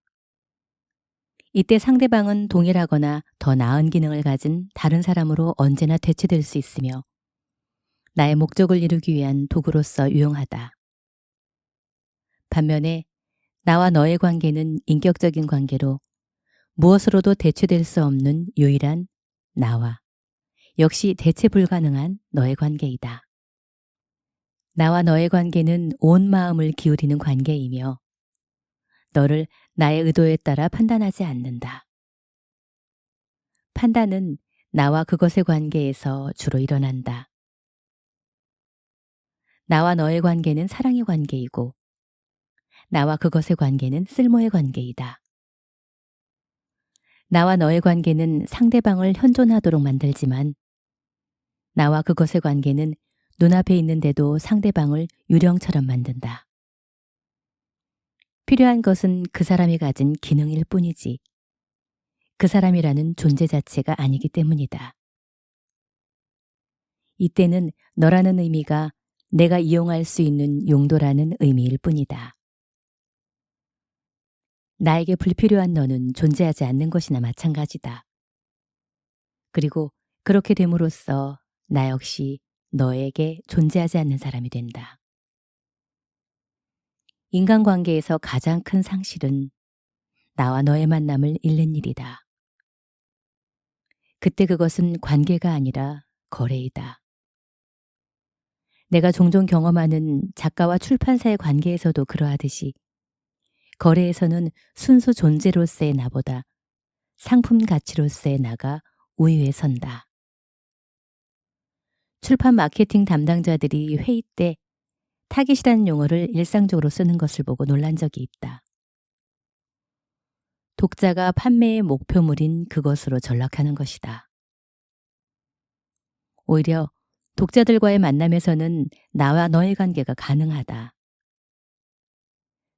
[SPEAKER 1] 이때 상대방은 동일하거나 더 나은 기능을 가진 다른 사람으로 언제나 대체될 수 있으며 나의 목적을 이루기 위한 도구로서 유용하다. 반면에 나와 너의 관계는 인격적인 관계로 무엇으로도 대체될 수 없는 유일한 나와 역시 대체 불가능한 너의 관계이다. 나와 너의 관계는 온 마음을 기울이는 관계이며 너를 나의 의도에 따라 판단하지 않는다. 판단은 나와 그것의 관계에서 주로 일어난다. 나와 너의 관계는 사랑의 관계이고, 나와 그것의 관계는 쓸모의 관계이다. 나와 너의 관계는 상대방을 현존하도록 만들지만, 나와 그것의 관계는 눈앞에 있는데도 상대방을 유령처럼 만든다. 필요한 것은 그 사람이 가진 기능일 뿐이지, 그 사람이라는 존재 자체가 아니기 때문이다. 이때는 너라는 의미가 내가 이용할 수 있는 용도라는 의미일 뿐이다. 나에게 불필요한 너는 존재하지 않는 것이나 마찬가지다. 그리고 그렇게 됨으로써 나 역시 너에게 존재하지 않는 사람이 된다. 인간관계에서 가장 큰 상실은 나와 너의 만남을 잃는 일이다. 그때 그것은 관계가 아니라 거래이다. 내가 종종 경험하는 작가와 출판사의 관계에서도 그러하듯이 거래에서는 순수 존재로서의 나보다 상품 가치로서의 나가 우위에 선다. 출판 마케팅 담당자들이 회의 때 타깃이라는 용어를 일상적으로 쓰는 것을 보고 놀란 적이 있다. 독자가 판매의 목표물인 그것으로 전락하는 것이다. 오히려 독자들과의 만남에서는 나와 너의 관계가 가능하다.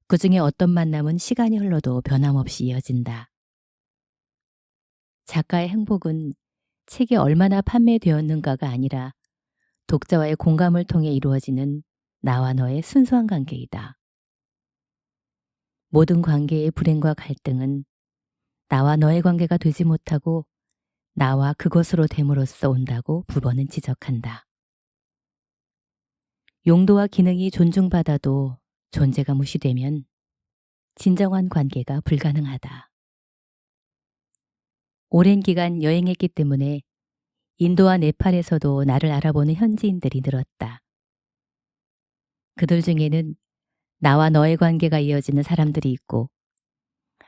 [SPEAKER 1] 그 중에 어떤 만남은 시간이 흘러도 변함없이 이어진다. 작가의 행복은 책이 얼마나 판매되었는가가 아니라 독자와의 공감을 통해 이루어지는 나와 너의 순수한 관계이다. 모든 관계의 불행과 갈등은 나와 너의 관계가 되지 못하고 나와 그것으로 됨으로써 온다고 부번은 지적한다. 용도와 기능이 존중받아도 존재가 무시되면 진정한 관계가 불가능하다. 오랜 기간 여행했기 때문에 인도와 네팔에서도 나를 알아보는 현지인들이 늘었다. 그들 중에는 나와 너의 관계가 이어지는 사람들이 있고,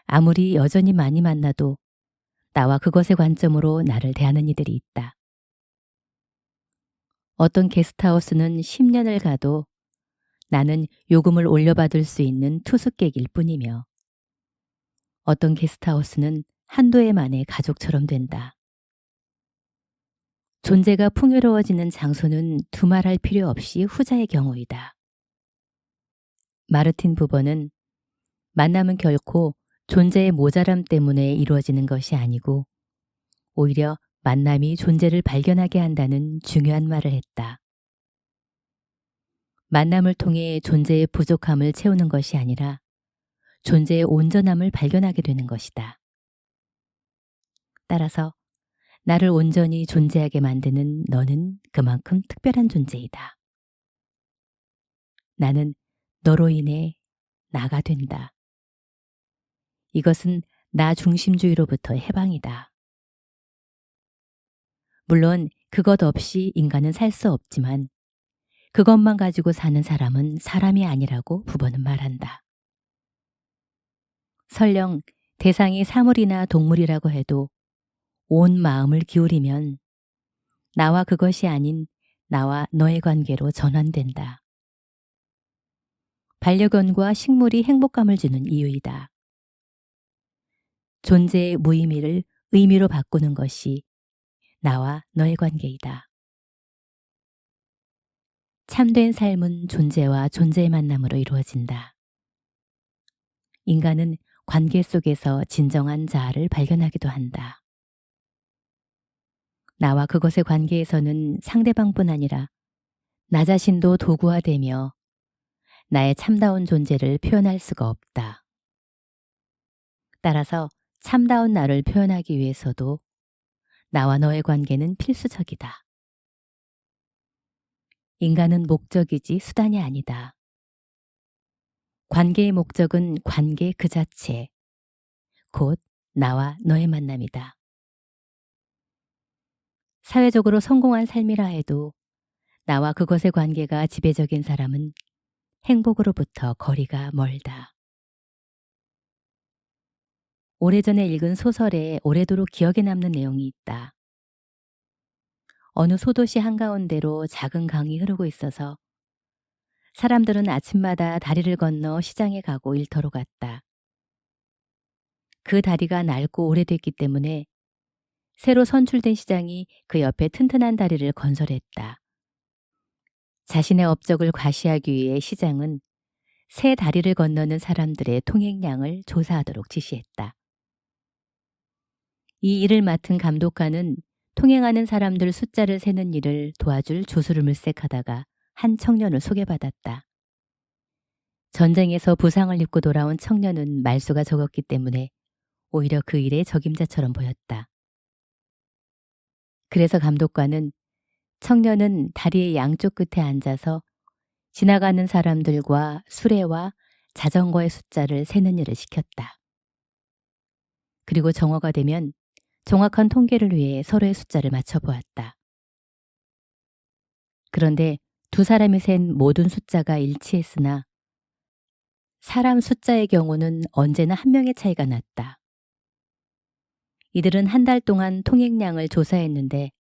[SPEAKER 1] 아무리 여전히 많이 만나도 나와 그것의 관점으로 나를 대하는 이들이 있다. 어떤 게스트하우스는 10년을 가도 나는 요금을 올려받을 수 있는 투숙객일 뿐이며, 어떤 게스트하우스는 한두 해 만에 가족처럼 된다. 존재가 풍요로워지는 장소는 두말할 필요 없이 후자의 경우이다. 마르틴 부버는 만남은 결코 존재의 모자람 때문에 이루어지는 것이 아니고 오히려 만남이 존재를 발견하게 한다는 중요한 말을 했다. 만남을 통해 존재의 부족함을 채우는 것이 아니라 존재의 온전함을 발견하게 되는 것이다. 따라서 나를 온전히 존재하게 만드는 너는 그만큼 특별한 존재이다. 나는 너로 인해 나가 된다. 이것은 나 중심주의로부터의 해방이다. 물론 그것 없이 인간은 살 수 없지만 그것만 가지고 사는 사람은 사람이 아니라고 부버는 말한다. 설령 대상이 사물이나 동물이라고 해도 온 마음을 기울이면 나와 그것이 아닌 나와 너의 관계로 전환된다. 반려견과 식물이 행복감을 주는 이유이다. 존재의 무의미를 의미로 바꾸는 것이 나와 너의 관계이다. 참된 삶은 존재와 존재의 만남으로 이루어진다. 인간은 관계 속에서 진정한 자아를 발견하기도 한다. 나와 그것의 관계에서는 상대방뿐 아니라 나 자신도 도구화되며 나의 참다운 존재를 표현할 수가 없다. 따라서 참다운 나를 표현하기 위해서도 나와 너의 관계는 필수적이다. 인간은 목적이지 수단이 아니다. 관계의 목적은 관계 그 자체, 곧 나와 너의 만남이다. 사회적으로 성공한 삶이라 해도 나와 그것의 관계가 지배적인 사람은 행복으로부터 거리가 멀다. 오래전에 읽은 소설에 오래도록 기억에 남는 내용이 있다. 어느 소도시 한가운데로 작은 강이 흐르고 있어서 사람들은 아침마다 다리를 건너 시장에 가고 일터로 갔다. 그 다리가 낡고 오래됐기 때문에 새로 선출된 시장이 그 옆에 튼튼한 다리를 건설했다. 자신의 업적을 과시하기 위해 시장은 새 다리를 건너는 사람들의 통행량을 조사하도록 지시했다. 이 일을 맡은 감독관은 통행하는 사람들 숫자를 세는 일을 도와줄 조수를 물색하다가 한 청년을 소개받았다. 전쟁에서 부상을 입고 돌아온 청년은 말수가 적었기 때문에 오히려 그 일에 적임자처럼 보였다. 그래서 감독관은 청년은 다리의 양쪽 끝에 앉아서 지나가는 사람들과 수레와 자전거의 숫자를 세는 일을 시켰다. 그리고 정오가 되면 정확한 통계를 위해 서로의 숫자를 맞춰보았다. 그런데 두 사람이 센 모든 숫자가 일치했으나 사람 숫자의 경우는 언제나 한 명의 차이가 났다. 이들은 한 달 동안 통행량을 조사했는데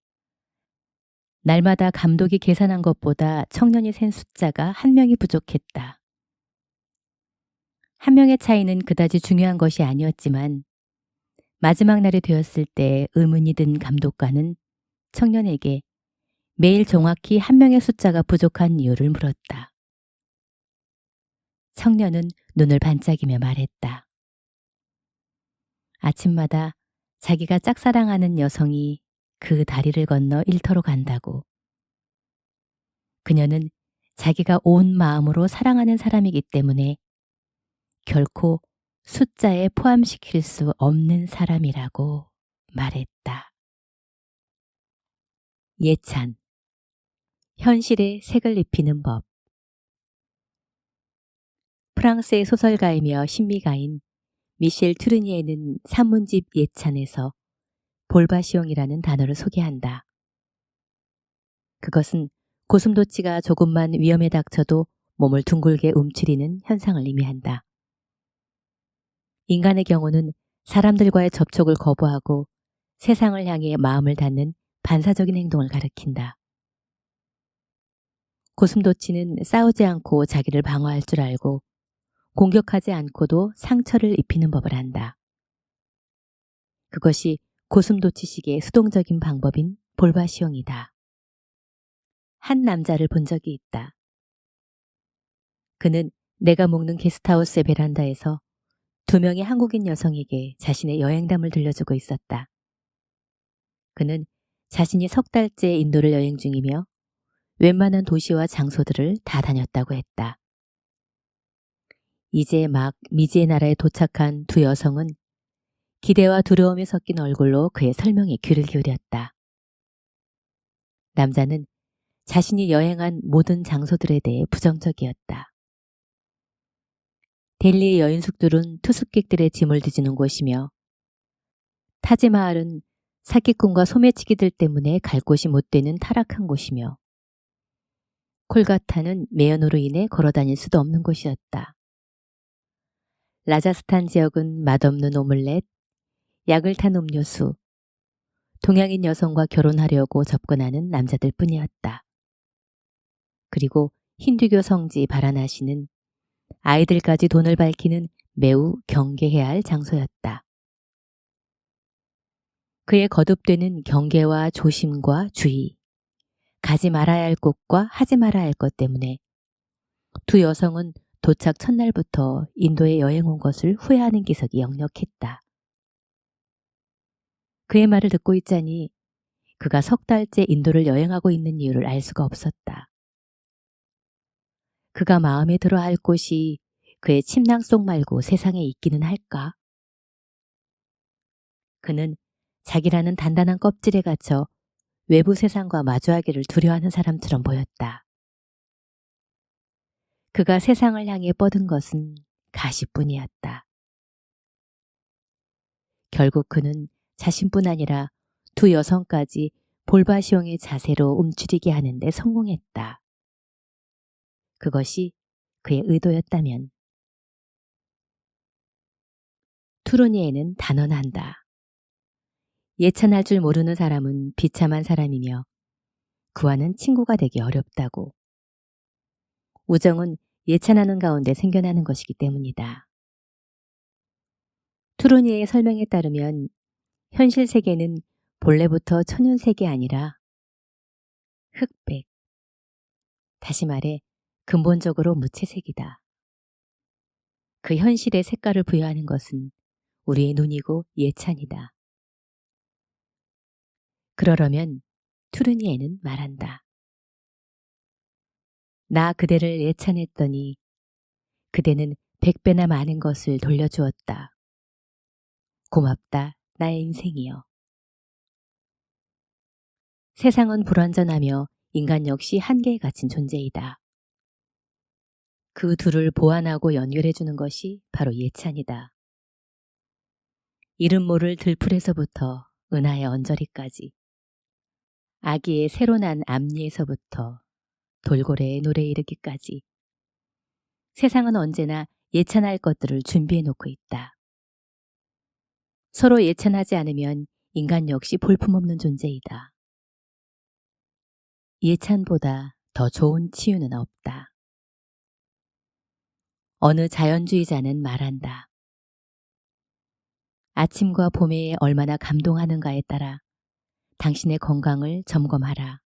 [SPEAKER 1] 날마다 감독이 계산한 것보다 청년이 센 숫자가 한 명이 부족했다. 한 명의 차이는 그다지 중요한 것이 아니었지만 마지막 날이 되었을 때 의문이 든 감독관은 청년에게 매일 정확히 한 명의 숫자가 부족한 이유를 물었다. 청년은 눈을 반짝이며 말했다. 아침마다 자기가 짝사랑하는 여성이 그 다리를 건너 일터로 간다고. 그녀는 자기가 온 마음으로 사랑하는 사람이기 때문에 결코 숫자에 포함시킬 수 없는 사람이라고 말했다. 예찬, 현실에 색을 입히는 법. 프랑스의 소설가이며 신미가인 미셸 트르니에는 산문집 예찬에서 볼바시옹이라는 단어를 소개한다. 그것은 고슴도치가 조금만 위험에 닥쳐도 몸을 둥글게 움츠리는 현상을 의미한다. 인간의 경우는 사람들과의 접촉을 거부하고 세상을 향해 마음을 닫는 반사적인 행동을 가리킨다. 고슴도치는 싸우지 않고 자기를 방어할 줄 알고 공격하지 않고도 상처를 입히는 법을 안다. 그것이 고슴도치식의 수동적인 방법인 볼바시옹이다. 한 남자를 본 적이 있다. 그는 내가 묵는 게스트하우스의 베란다에서 두 명의 한국인 여성에게 자신의 여행담을 들려주고 있었다. 그는 자신이 석 달째 인도를 여행 중이며 웬만한 도시와 장소들을 다 다녔다고 했다. 이제 막 미지의 나라에 도착한 두 여성은 기대와 두려움이 섞인 얼굴로 그의 설명에 귀를 기울였다. 남자는 자신이 여행한 모든 장소들에 대해 부정적이었다. 델리의 여인숙들은 투숙객들의 짐을 뒤지는 곳이며 타지마할은 사기꾼과 소매치기들 때문에 갈 곳이 못 되는 타락한 곳이며 콜가타는 매연으로 인해 걸어다닐 수도 없는 곳이었다. 라자스탄 지역은 맛없는 오믈렛, 약을 탄 음료수, 동양인 여성과 결혼하려고 접근하는 남자들 뿐이었다. 그리고 힌두교 성지 바라나시는 아이들까지 돈을 밝히는 매우 경계해야 할 장소였다. 그의 거듭되는 경계와 조심과 주의, 가지 말아야 할 곳과 하지 말아야 할 것 때문에 두 여성은 도착 첫날부터 인도에 여행 온 것을 후회하는 기색이 역력했다. 그의 말을 듣고 있자니 그가 석 달째 인도를 여행하고 있는 이유를 알 수가 없었다. 그가 마음에 들어 할 곳이 그의 침낭 속 말고 세상에 있기는 할까? 그는 자기라는 단단한 껍질에 갇혀 외부 세상과 마주하기를 두려워하는 사람처럼 보였다. 그가 세상을 향해 뻗은 것은 가시뿐이었다. 결국 그는 자신뿐 아니라 두 여성까지 볼바시옹의 자세로 움츠리게 하는데 성공했다. 그것이 그의 의도였다면. 투르니에는 단언한다. 예찬할 줄 모르는 사람은 비참한 사람이며 그와는 친구가 되기 어렵다고. 우정은 예찬하는 가운데 생겨나는 것이기 때문이다. 투르니에의 설명에 따르면 현실 세계는 본래부터 천연색이 아니라 흑백, 다시 말해 근본적으로 무채색이다. 그 현실에 색깔을 부여하는 것은 우리의 눈이고 예찬이다. 그러려면 투르니에는 말한다. 나 그대를 예찬했더니 그대는 100배나 많은 것을 돌려주었다. 고맙다, 나의 인생이여. 세상은 불완전하며 인간 역시 한계에 갇힌 존재이다. 그 둘을 보완하고 연결해주는 것이 바로 예찬이다. 이름 모를 들풀에서부터 은하의 언저리까지, 아기의 새로 난 앞니에서부터 돌고래의 노래에 이르기까지 세상은 언제나 예찬할 것들을 준비해 놓고 있다. 서로 예찬하지 않으면 인간 역시 볼품없는 존재이다. 예찬보다 더 좋은 치유는 없다. 어느 자연주의자는 말한다. 아침과 봄에 얼마나 감동하는가에 따라 당신의 건강을 점검하라.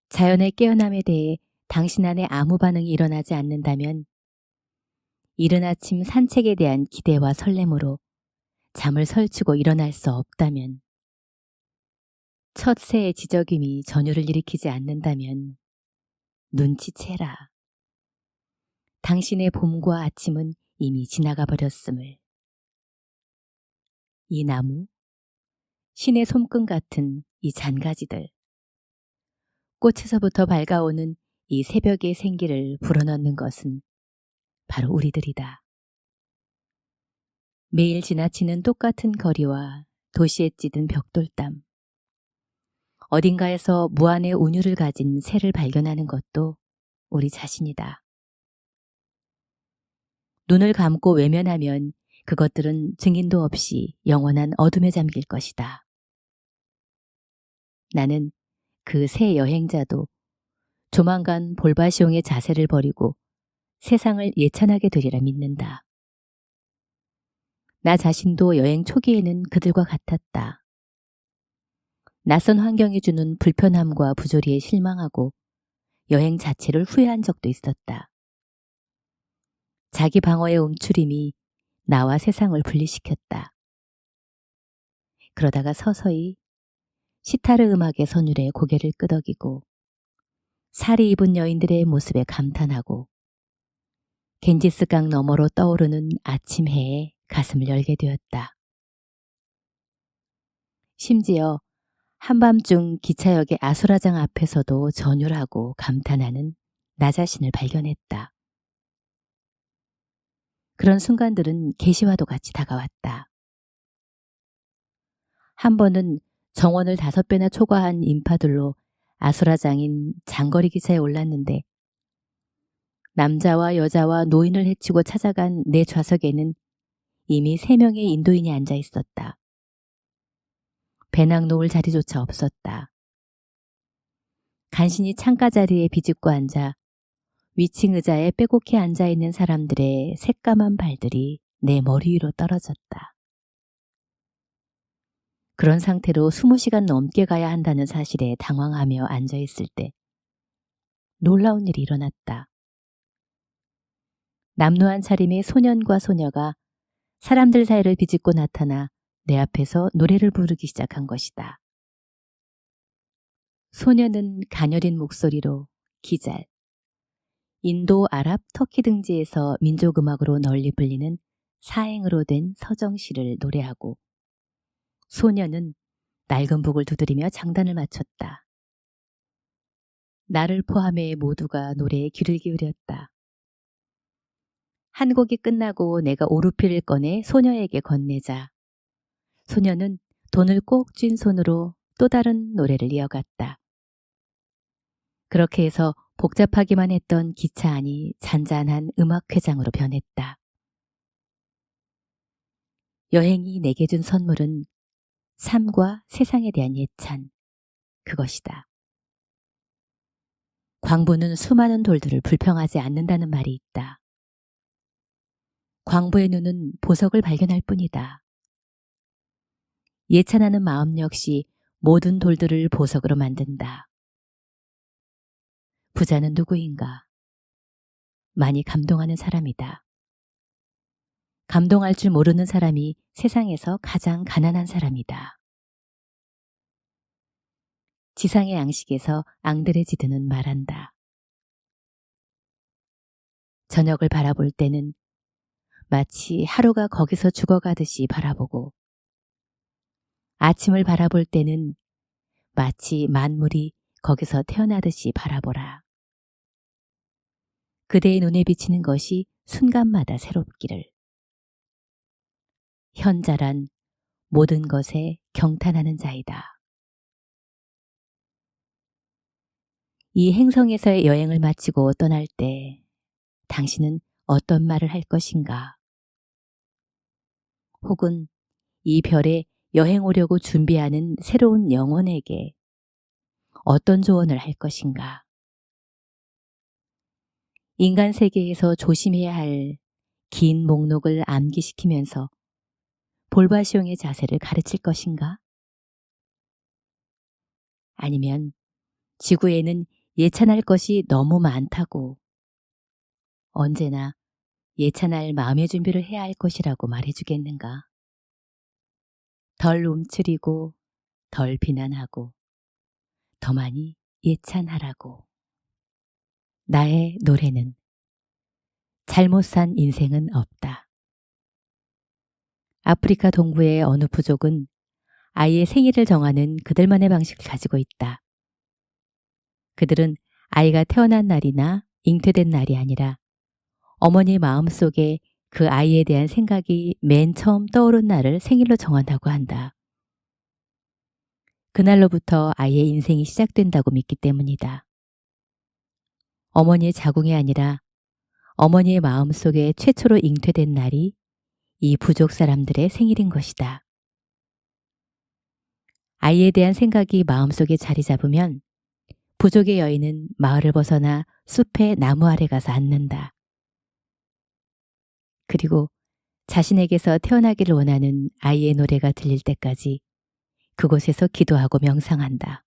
[SPEAKER 1] 자연의 깨어남에 대해 당신 안에 아무 반응이 일어나지 않는다면 이른 아침 산책에 대한 기대와 설렘으로 잠을 설치고 일어날 수 없다면, 첫 새의 지저귀이 전율을 일으키지 않는다면 눈치채라. 당신의 봄과 아침은 이미 지나가 버렸음을. 이 나무, 신의 손금 같은 이 잔가지들, 꽃에서부터 밝아오는 이 새벽의 생기를 불어넣는 것은 바로 우리들이다. 매일 지나치는 똑같은 거리와 도시에 찌든 벽돌담, 어딘가에서 무한의 운율을 가진 새를 발견하는 것도 우리 자신이다. 눈을 감고 외면하면 그것들은 증인도 없이 영원한 어둠에 잠길 것이다. 나는 그 새 여행자도 조만간 볼바시옹의 자세를 버리고 세상을 예찬하게 되리라 믿는다. 나 자신도 여행 초기에는 그들과 같았다. 낯선 환경이 주는 불편함과 부조리에 실망하고 여행 자체를 후회한 적도 있었다. 자기 방어의 움츠림이 나와 세상을 분리시켰다. 그러다가 서서히 시타르 음악의 선율에 고개를 끄덕이고 살이 입은 여인들의 모습에 감탄하고 겐지스강 너머로 떠오르는 아침 해에 가슴을 열게 되었다. 심지어 한밤중 기차역의 아수라장 앞에서도 전율하고 감탄하는 나 자신을 발견했다. 그런 순간들은 계시와도 같이 다가왔다. 한 번은 정원을 5배나 초과한 인파들로 아수라장인 장거리 기차에 올랐는데 남자와 여자와 노인을 헤치고 찾아간 내 좌석에는 이미 3명의 인도인이 앉아 있었다. 배낭 놓을 자리조차 없었다. 간신히 창가 자리에 비집고 앉아 위층 의자에 빼곡히 앉아있는 사람들의 새까만 발들이 내 머리 위로 떨어졌다. 그런 상태로 20시간 넘게 가야 한다는 사실에 당황하며 앉아있을 때 놀라운 일이 일어났다. 남루한 차림의 소년과 소녀가 사람들 사이를 비집고 나타나 내 앞에서 노래를 부르기 시작한 것이다. 소녀는 가녀린 목소리로 기잘, 인도, 아랍, 터키 등지에서 민족음악으로 널리 불리는 사행으로 된 서정시를 노래하고 소녀는 낡은 북을 두드리며 장단을 맞췄다. 나를 포함해 모두가 노래에 귀를 기울였다. 한 곡이 끝나고 내가 오루피를 꺼내 소녀에게 건네자 소녀는 돈을 꼭 쥔 손으로 또 다른 노래를 이어갔다. 그렇게 해서 복잡하기만 했던 기차 안이 잔잔한 음악회장으로 변했다. 여행이 내게 준 선물은 삶과 세상에 대한 예찬, 그것이다. 광부는 수많은 돌들을 불평하지 않는다는 말이 있다. 광부의 눈은 보석을 발견할 뿐이다. 예찬하는 마음 역시 모든 돌들을 보석으로 만든다. 부자는 누구인가? 많이 감동하는 사람이다. 감동할 줄 모르는 사람이 세상에서 가장 가난한 사람이다. 지상의 양식에서 앙드레지드는 말한다. 저녁을 바라볼 때는 마치 하루가 거기서 죽어가듯이 바라보고, 아침을 바라볼 때는 마치 만물이 거기서 태어나듯이 바라보라. 그대의 눈에 비치는 것이 순간마다 새롭기를. 현자란 모든 것에 경탄하는 자이다. 이 행성에서의 여행을 마치고 떠날 때 당신은 어떤 말을 할 것인가? 혹은 이 별에 여행 오려고 준비하는 새로운 영혼에게 어떤 조언을 할 것인가? 인간 세계에서 조심해야 할 긴 목록을 암기시키면서 볼바시옹의 자세를 가르칠 것인가? 아니면 지구에는 예찬할 것이 너무 많다고 언제나 예찬할 마음의 준비를 해야 할 것이라고 말해주겠는가? 덜 움츠리고 덜 비난하고 더 많이 예찬하라고. 나의 노래는 잘못 산 인생은 없다. 아프리카 동부의 어느 부족은 아이의 생일을 정하는 그들만의 방식을 가지고 있다. 그들은 아이가 태어난 날이나 잉태된 날이 아니라 어머니의 마음속에 그 아이에 대한 생각이 맨 처음 떠오른 날을 생일로 정한다고 한다. 그날로부터 아이의 인생이 시작된다고 믿기 때문이다. 어머니의 자궁이 아니라 어머니의 마음속에 최초로 잉태된 날이 이 부족 사람들의 생일인 것이다. 아이에 대한 생각이 마음속에 자리 잡으면 부족의 여인은 마을을 벗어나 숲의 나무 아래 가서 앉는다. 그리고 자신에게서 태어나기를 원하는 아이의 노래가 들릴 때까지 그곳에서 기도하고 명상한다.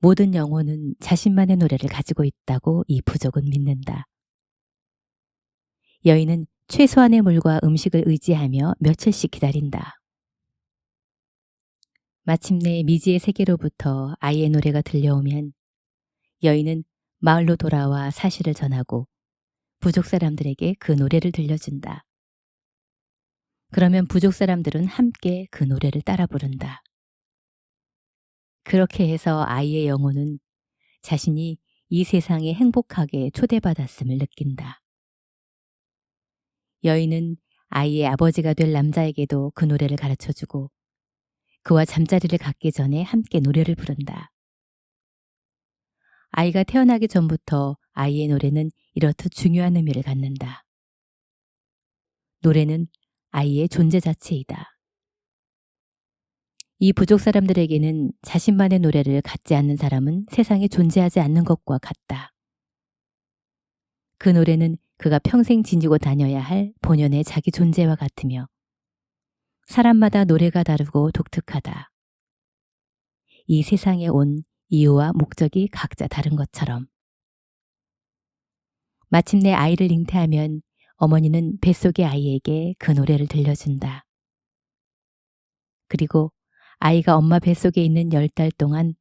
[SPEAKER 1] 모든 영혼은 자신만의 노래를 가지고 있다고 이 부족은 믿는다. 여인은 최소한의 물과 음식을 의지하며 며칠씩 기다린다. 마침내 미지의 세계로부터 아이의 노래가 들려오면 여인은 마을로 돌아와 사실을 전하고 부족 사람들에게 그 노래를 들려준다. 그러면 부족 사람들은 함께 그 노래를 따라 부른다. 그렇게 해서 아이의 영혼은 자신이 이 세상에 행복하게 초대받았음을 느낀다. 여인은 아이의 아버지가 될 남자에게도 그 노래를 가르쳐주고 그와 잠자리를 갖기 전에 함께 노래를 부른다. 아이가 태어나기 전부터 아이의 노래는 이렇듯 중요한 의미를 갖는다. 노래는 아이의 존재 자체이다. 이 부족 사람들에게는 자신만의 노래를 갖지 않는 사람은 세상에 존재하지 않는 것과 같다. 그 노래는 그가 평생 지니고 다녀야 할 본연의 자기 존재와 같으며 사람마다 노래가 다르고 독특하다. 이 세상에 온 이유와 목적이 각자 다른 것처럼. 마침내 아이를 잉태하면 어머니는 뱃속의 아이에게 그 노래를 들려준다. 그리고 아이가 엄마 뱃속에 있는 10달 동안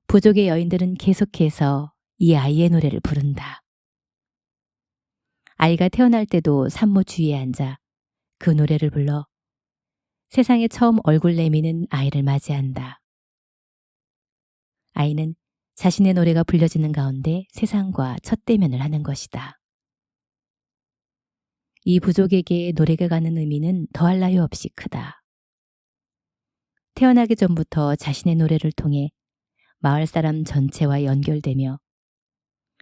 [SPEAKER 1] 부족의 여인들은 계속해서 이 아이의 노래를 부른다. 아이가 태어날 때도 산모 주위에 앉아 그 노래를 불러 세상에 처음 얼굴 내미는 아이를 맞이한다. 아이는 자신의 노래가 불려지는 가운데 세상과 첫 대면을 하는 것이다. 이 부족에게 노래가 가는 의미는 더할 나위 없이 크다. 태어나기 전부터 자신의 노래를 통해 마을 사람 전체와 연결되며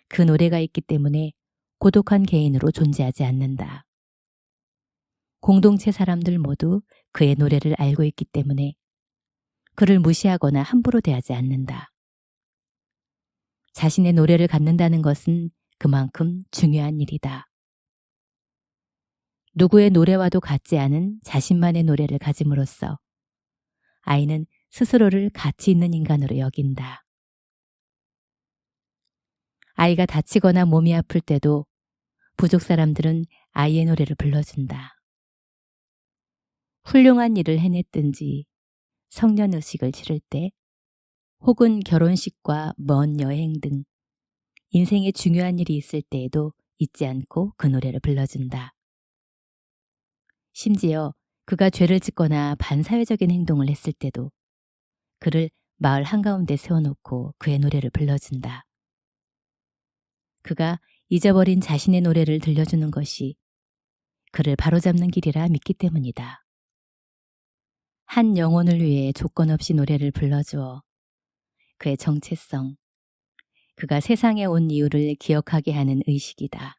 [SPEAKER 1] 그 노래가 있기 때문에 고독한 개인으로 존재하지 않는다. 공동체 사람들 모두 그의 노래를 알고 있기 때문에 그를 무시하거나 함부로 대하지 않는다. 자신의 노래를 갖는다는 것은 그만큼 중요한 일이다. 누구의 노래와도 같지 않은 자신만의 노래를 가짐으로써 아이는 스스로를 가치 있는 인간으로 여긴다. 아이가 다치거나 몸이 아플 때도 부족 사람들은 아이의 노래를 불러준다. 훌륭한 일을 해냈든지 성년의식을 치를 때 혹은 결혼식과 먼 여행 등 인생에 중요한 일이 있을 때에도 잊지 않고 그 노래를 불러준다. 심지어 그가 죄를 짓거나 반사회적인 행동을 했을 때도 그를 마을 한가운데 세워놓고 그의 노래를 불러준다. 그가 잊어버린 자신의 노래를 들려주는 것이 그를 바로잡는 길이라 믿기 때문이다. 한 영혼을 위해 조건 없이 노래를 불러주어 그의 정체성, 그가 세상에 온 이유를 기억하게 하는 의식이다.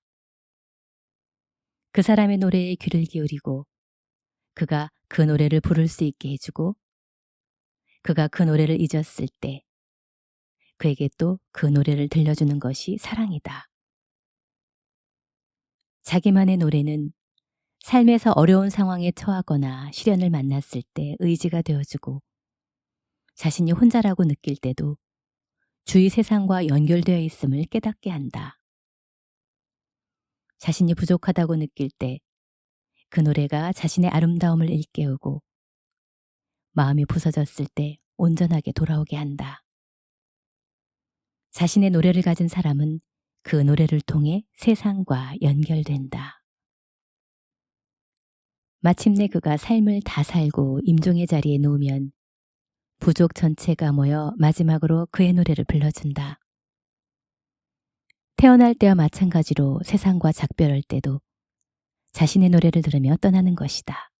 [SPEAKER 1] 그 사람의 노래에 귀를 기울이고 그가 그 노래를 부를 수 있게 해주고 그가 그 노래를 잊었을 때 그에게 또 그 노래를 들려주는 것이 사랑이다. 자기만의 노래는 삶에서 어려운 상황에 처하거나 시련을 만났을 때 의지가 되어주고 자신이 혼자라고 느낄 때도 주위 세상과 연결되어 있음을 깨닫게 한다. 자신이 부족하다고 느낄 때 그 노래가 자신의 아름다움을 일깨우고 마음이 부서졌을 때 온전하게 돌아오게 한다. 자신의 노래를 가진 사람은 그 노래를 통해 세상과 연결된다. 마침내 그가 삶을 다 살고 임종의 자리에 누우면 부족 전체가 모여 마지막으로 그의 노래를 불러준다. 태어날 때와 마찬가지로 세상과 작별할 때도 자신의 노래를 들으며 떠나는 것이다.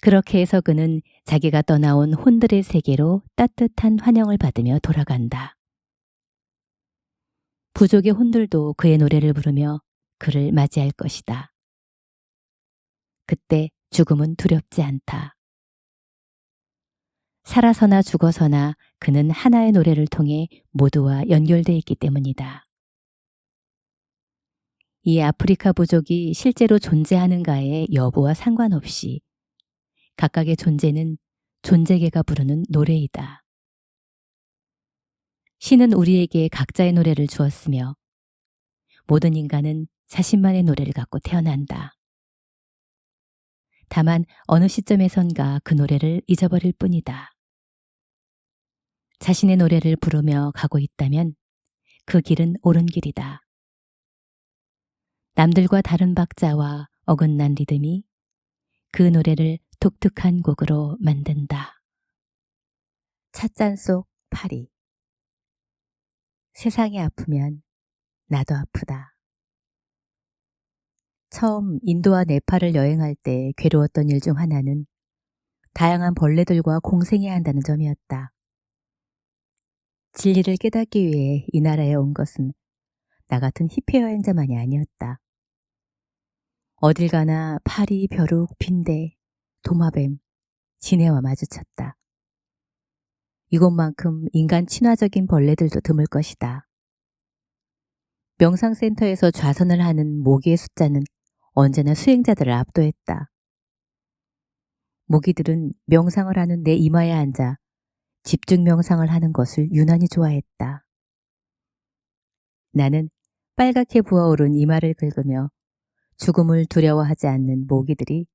[SPEAKER 1] 그렇게 해서 그는 자기가 떠나온 혼들의 세계로 따뜻한 환영을 받으며 돌아간다. 부족의 혼들도 그의 노래를 부르며 그를 맞이할 것이다. 그때 죽음은 두렵지 않다. 살아서나 죽어서나 그는 하나의 노래를 통해 모두와 연결되어 있기 때문이다. 이 아프리카 부족이 실제로 존재하는가의 여부와 상관없이 각각의 존재는 존재계가 부르는 노래이다. 신은 우리에게 각자의 노래를 주었으며 모든 인간은 자신만의 노래를 갖고 태어난다. 다만 어느 시점에선가 그 노래를 잊어버릴 뿐이다. 자신의 노래를 부르며 가고 있다면 그 길은 옳은 길이다. 남들과 다른 박자와 어긋난 리듬이 그 노래를 독특한 곡으로 만든다. 찻잔 속 파리. 세상이 아프면 나도 아프다. 처음 인도와 네팔을 여행할 때 괴로웠던 일 중 하나는 다양한 벌레들과 공생해야 한다는 점이었다. 진리를 깨닫기 위해 이 나라에 온 것은 나 같은 히피 여행자만이 아니었다. 어딜 가나 파리, 벼룩, 빈대, 도마뱀, 지네와 마주쳤다. 이곳만큼 인간 친화적인 벌레들도 드물 것이다. 명상센터에서 좌선을 하는 모기의 숫자는 언제나 수행자들을 압도했다. 모기들은 명상을 하는 내 이마에 앉아 집중 명상을 하는 것을 유난히 좋아했다. 나는 빨갛게 부어오른 이마를 긁으며 죽음을 두려워하지 않는 모기들이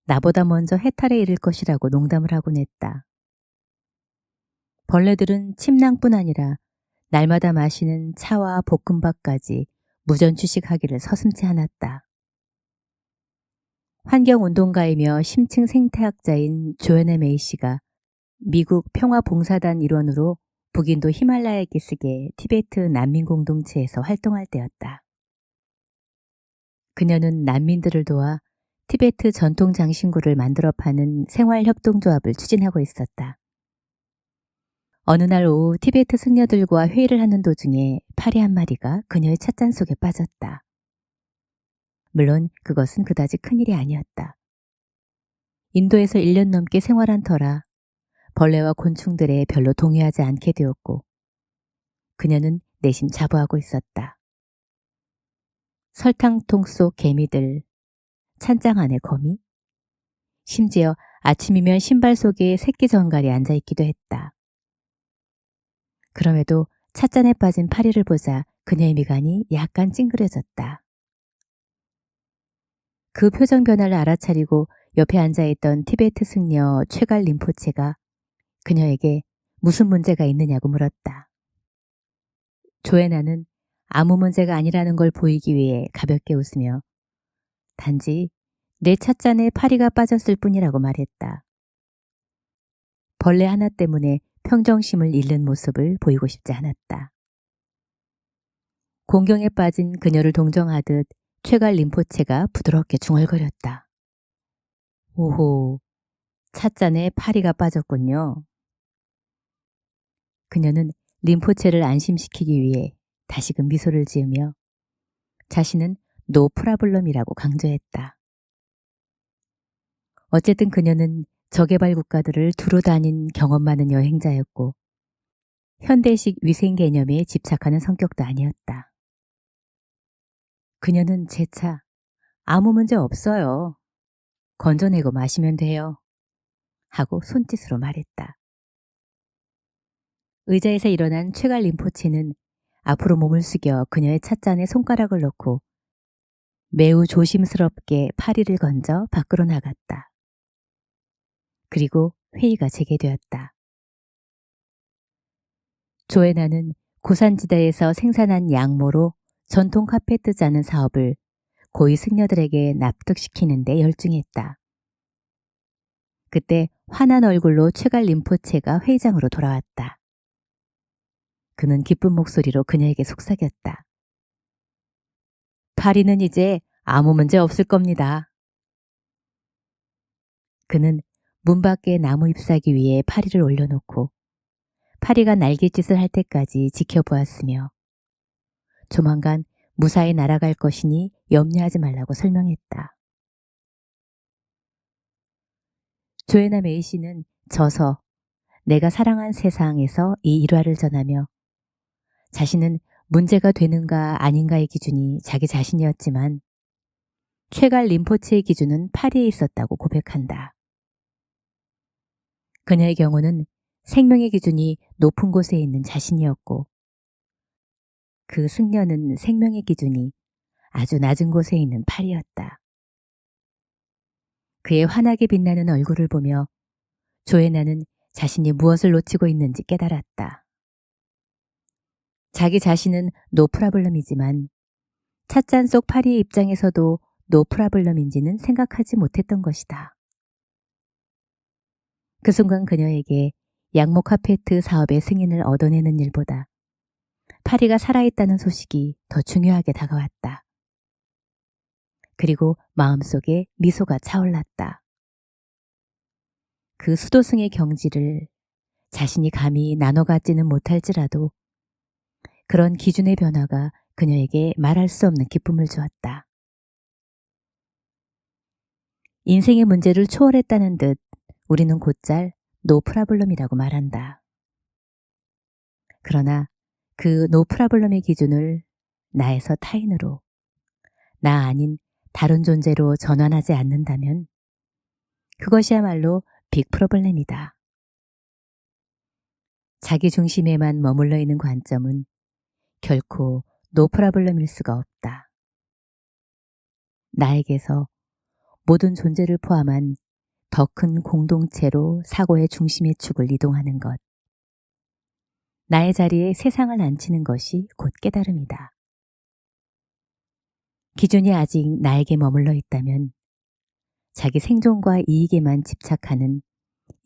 [SPEAKER 1] 나보다 먼저 해탈에 이를 것이라고 농담을 하곤 했다. 벌레들은 침낭뿐 아니라 날마다 마시는 차와 볶음밥까지 무전취식하기를 서슴지 않았다. 환경운동가이며 심층 생태학자인 조앤 메이 씨가 미국 평화봉사단 일원으로 북인도 히말라야 기슭의 티베트 난민 공동체에서 활동할 때였다. 그녀는 난민들을 도와 티베트 전통 장신구를 만들어 파는 생활협동조합을 추진하고 있었다. 어느 날 오후 티베트 승려들과 회의를 하는 도중에 파리 한 마리가 그녀의 찻잔 속에 빠졌다. 물론 그것은 그다지 큰일이 아니었다. 인도에서 1년 넘게 생활한 터라 벌레와 곤충들에 별로 동요하지 않게 되었고 그녀는 내심 자부하고 있었다. 설탕통 속 개미들, 찬장 안에 거미, 심지어 아침이면 신발 속에 새끼 정갈이 앉아있기도 했다. 그럼에도 찻잔에 빠진 파리를 보자 그녀의 미간이 약간 찡그려졌다. 그 표정 변화를 알아차리고 옆에 앉아있던 티베트 승려 최갈 림포체가 그녀에게 무슨 문제가 있느냐고 물었다. 조에나는 아무 문제가 아니라는 걸 보이기 위해 가볍게 웃으며 단지 내 찻잔에 파리가 빠졌을 뿐이라고 말했다. 벌레 하나 때문에 평정심을 잃는 모습을 보이고 싶지 않았다. 공경에 빠진 그녀를 동정하듯 최갈 림포체가 부드럽게 중얼거렸다. 오호, 찻잔에 파리가 빠졌군요. 그녀는 림포체를 안심시키기 위해 다시금 미소를 지으며 자신은 노 프라블럼이라고 강조했다. 어쨌든 그녀는 저개발 국가들을 두루 다닌 경험 많은 여행자였고 현대식 위생 개념에 집착하는 성격도 아니었다. 그녀는 재차 아무 문제 없어요. 건져내고 마시면 돼요. 하고 손짓으로 말했다. 의자에서 일어난 최갈 림포체는 앞으로 몸을 숙여 그녀의 찻잔에 손가락을 넣고 매우 조심스럽게 파리를 건져 밖으로 나갔다. 그리고 회의가 재개되었다. 조에나는 고산지대에서 생산한 양모로 전통 카페트 짜는 사업을 고위 승려들에게 납득시키는 데 열중했다. 그때 환한 얼굴로 최갈 림포체가 회의장으로 돌아왔다. 그는 기쁜 목소리로 그녀에게 속삭였다. 파리는 이제 아무 문제 없을 겁니다. 그는 문 밖에 나무 잎사귀 위에 파리를 올려놓고 파리가 날갯짓을 할 때까지 지켜보았으며 조만간 무사히 날아갈 것이니 염려하지 말라고 설명했다. 조에나 메이시는 저서 내가 사랑한 세상에서 이 일화를 전하며 자신은 문제가 되는가 아닌가의 기준이 자기 자신이었지만 최갈 림포체의 기준은 파리에 있었다고 고백한다. 그녀의 경우는 생명의 기준이 높은 곳에 있는 자신이었고 그 승려는 생명의 기준이 아주 낮은 곳에 있는 파리였다. 그의 환하게 빛나는 얼굴을 보며 조에나는 자신이 무엇을 놓치고 있는지 깨달았다. 자기 자신은 노프라블럼이지만 찻잔 속 파리의 입장에서도 노프라블럼인지는 생각하지 못했던 것이다. 그 순간 그녀에게 양모 카페트 사업의 승인을 얻어내는 일보다 파리가 살아있다는 소식이 더 중요하게 다가왔다. 그리고 마음속에 미소가 차올랐다. 그 수도승의 경지를 자신이 감히 나눠 갖지는 못할지라도 그런 기준의 변화가 그녀에게 말할 수 없는 기쁨을 주었다. 인생의 문제를 초월했다는 듯 우리는 곧잘 노프라블럼이라고 말한다. 그러나 그 노프라블럼의 기준을 나에서 타인으로, 나 아닌 다른 존재로 전환하지 않는다면 그것이야말로 빅프로블렘이다. 자기 중심에만 머물러 있는 관점은 결코 노프라블럼일 수가 없다. 나에게서 모든 존재를 포함한 더 큰 공동체로 사고의 중심의 축을 이동하는 것. 나의 자리에 세상을 앉히는 것이 곧 깨달음이다. 기준이 아직 나에게 머물러 있다면 자기 생존과 이익에만 집착하는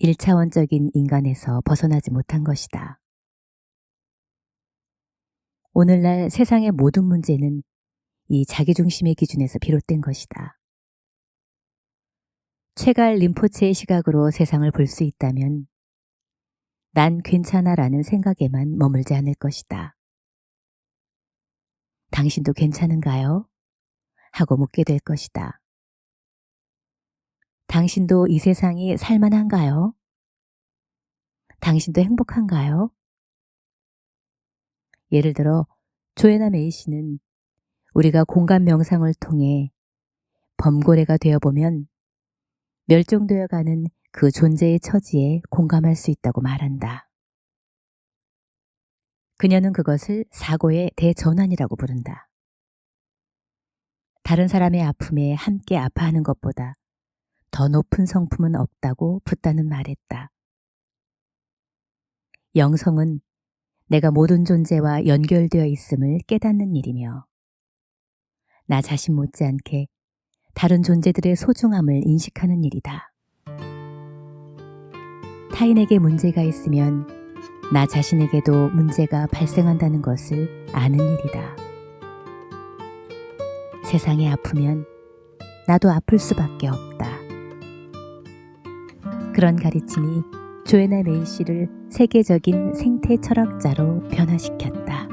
[SPEAKER 1] 1차원적인 인간에서 벗어나지 못한 것이다. 오늘날 세상의 모든 문제는 이 자기중심의 기준에서 비롯된 것이다. 최갈 림포체의 시각으로 세상을 볼 수 있다면 난 괜찮아라는 생각에만 머물지 않을 것이다. 당신도 괜찮은가요? 하고 묻게 될 것이다. 당신도 이 세상이 살만한가요? 당신도 행복한가요? 예를 들어 조애나 메이 씨는 우리가 공간 명상을 통해 범고래가 되어보면 멸종되어 가는 그 존재의 처지에 공감할 수 있다고 말한다. 그녀는 그것을 사고의 대전환이라고 부른다. 다른 사람의 아픔에 함께 아파하는 것보다 더 높은 성품은 없다고 붓다는 말했다. 영성은 내가 모든 존재와 연결되어 있음을 깨닫는 일이며 나 자신 못지않게 다른 존재들의 소중함을 인식하는 일이다. 타인에게 문제가 있으면 나 자신에게도 문제가 발생한다는 것을 아는 일이다. 세상이 아프면 나도 아플 수밖에 없다. 그런 가르침이 조애나 메이 씨를 세계적인 생태 철학자로 변화시켰다.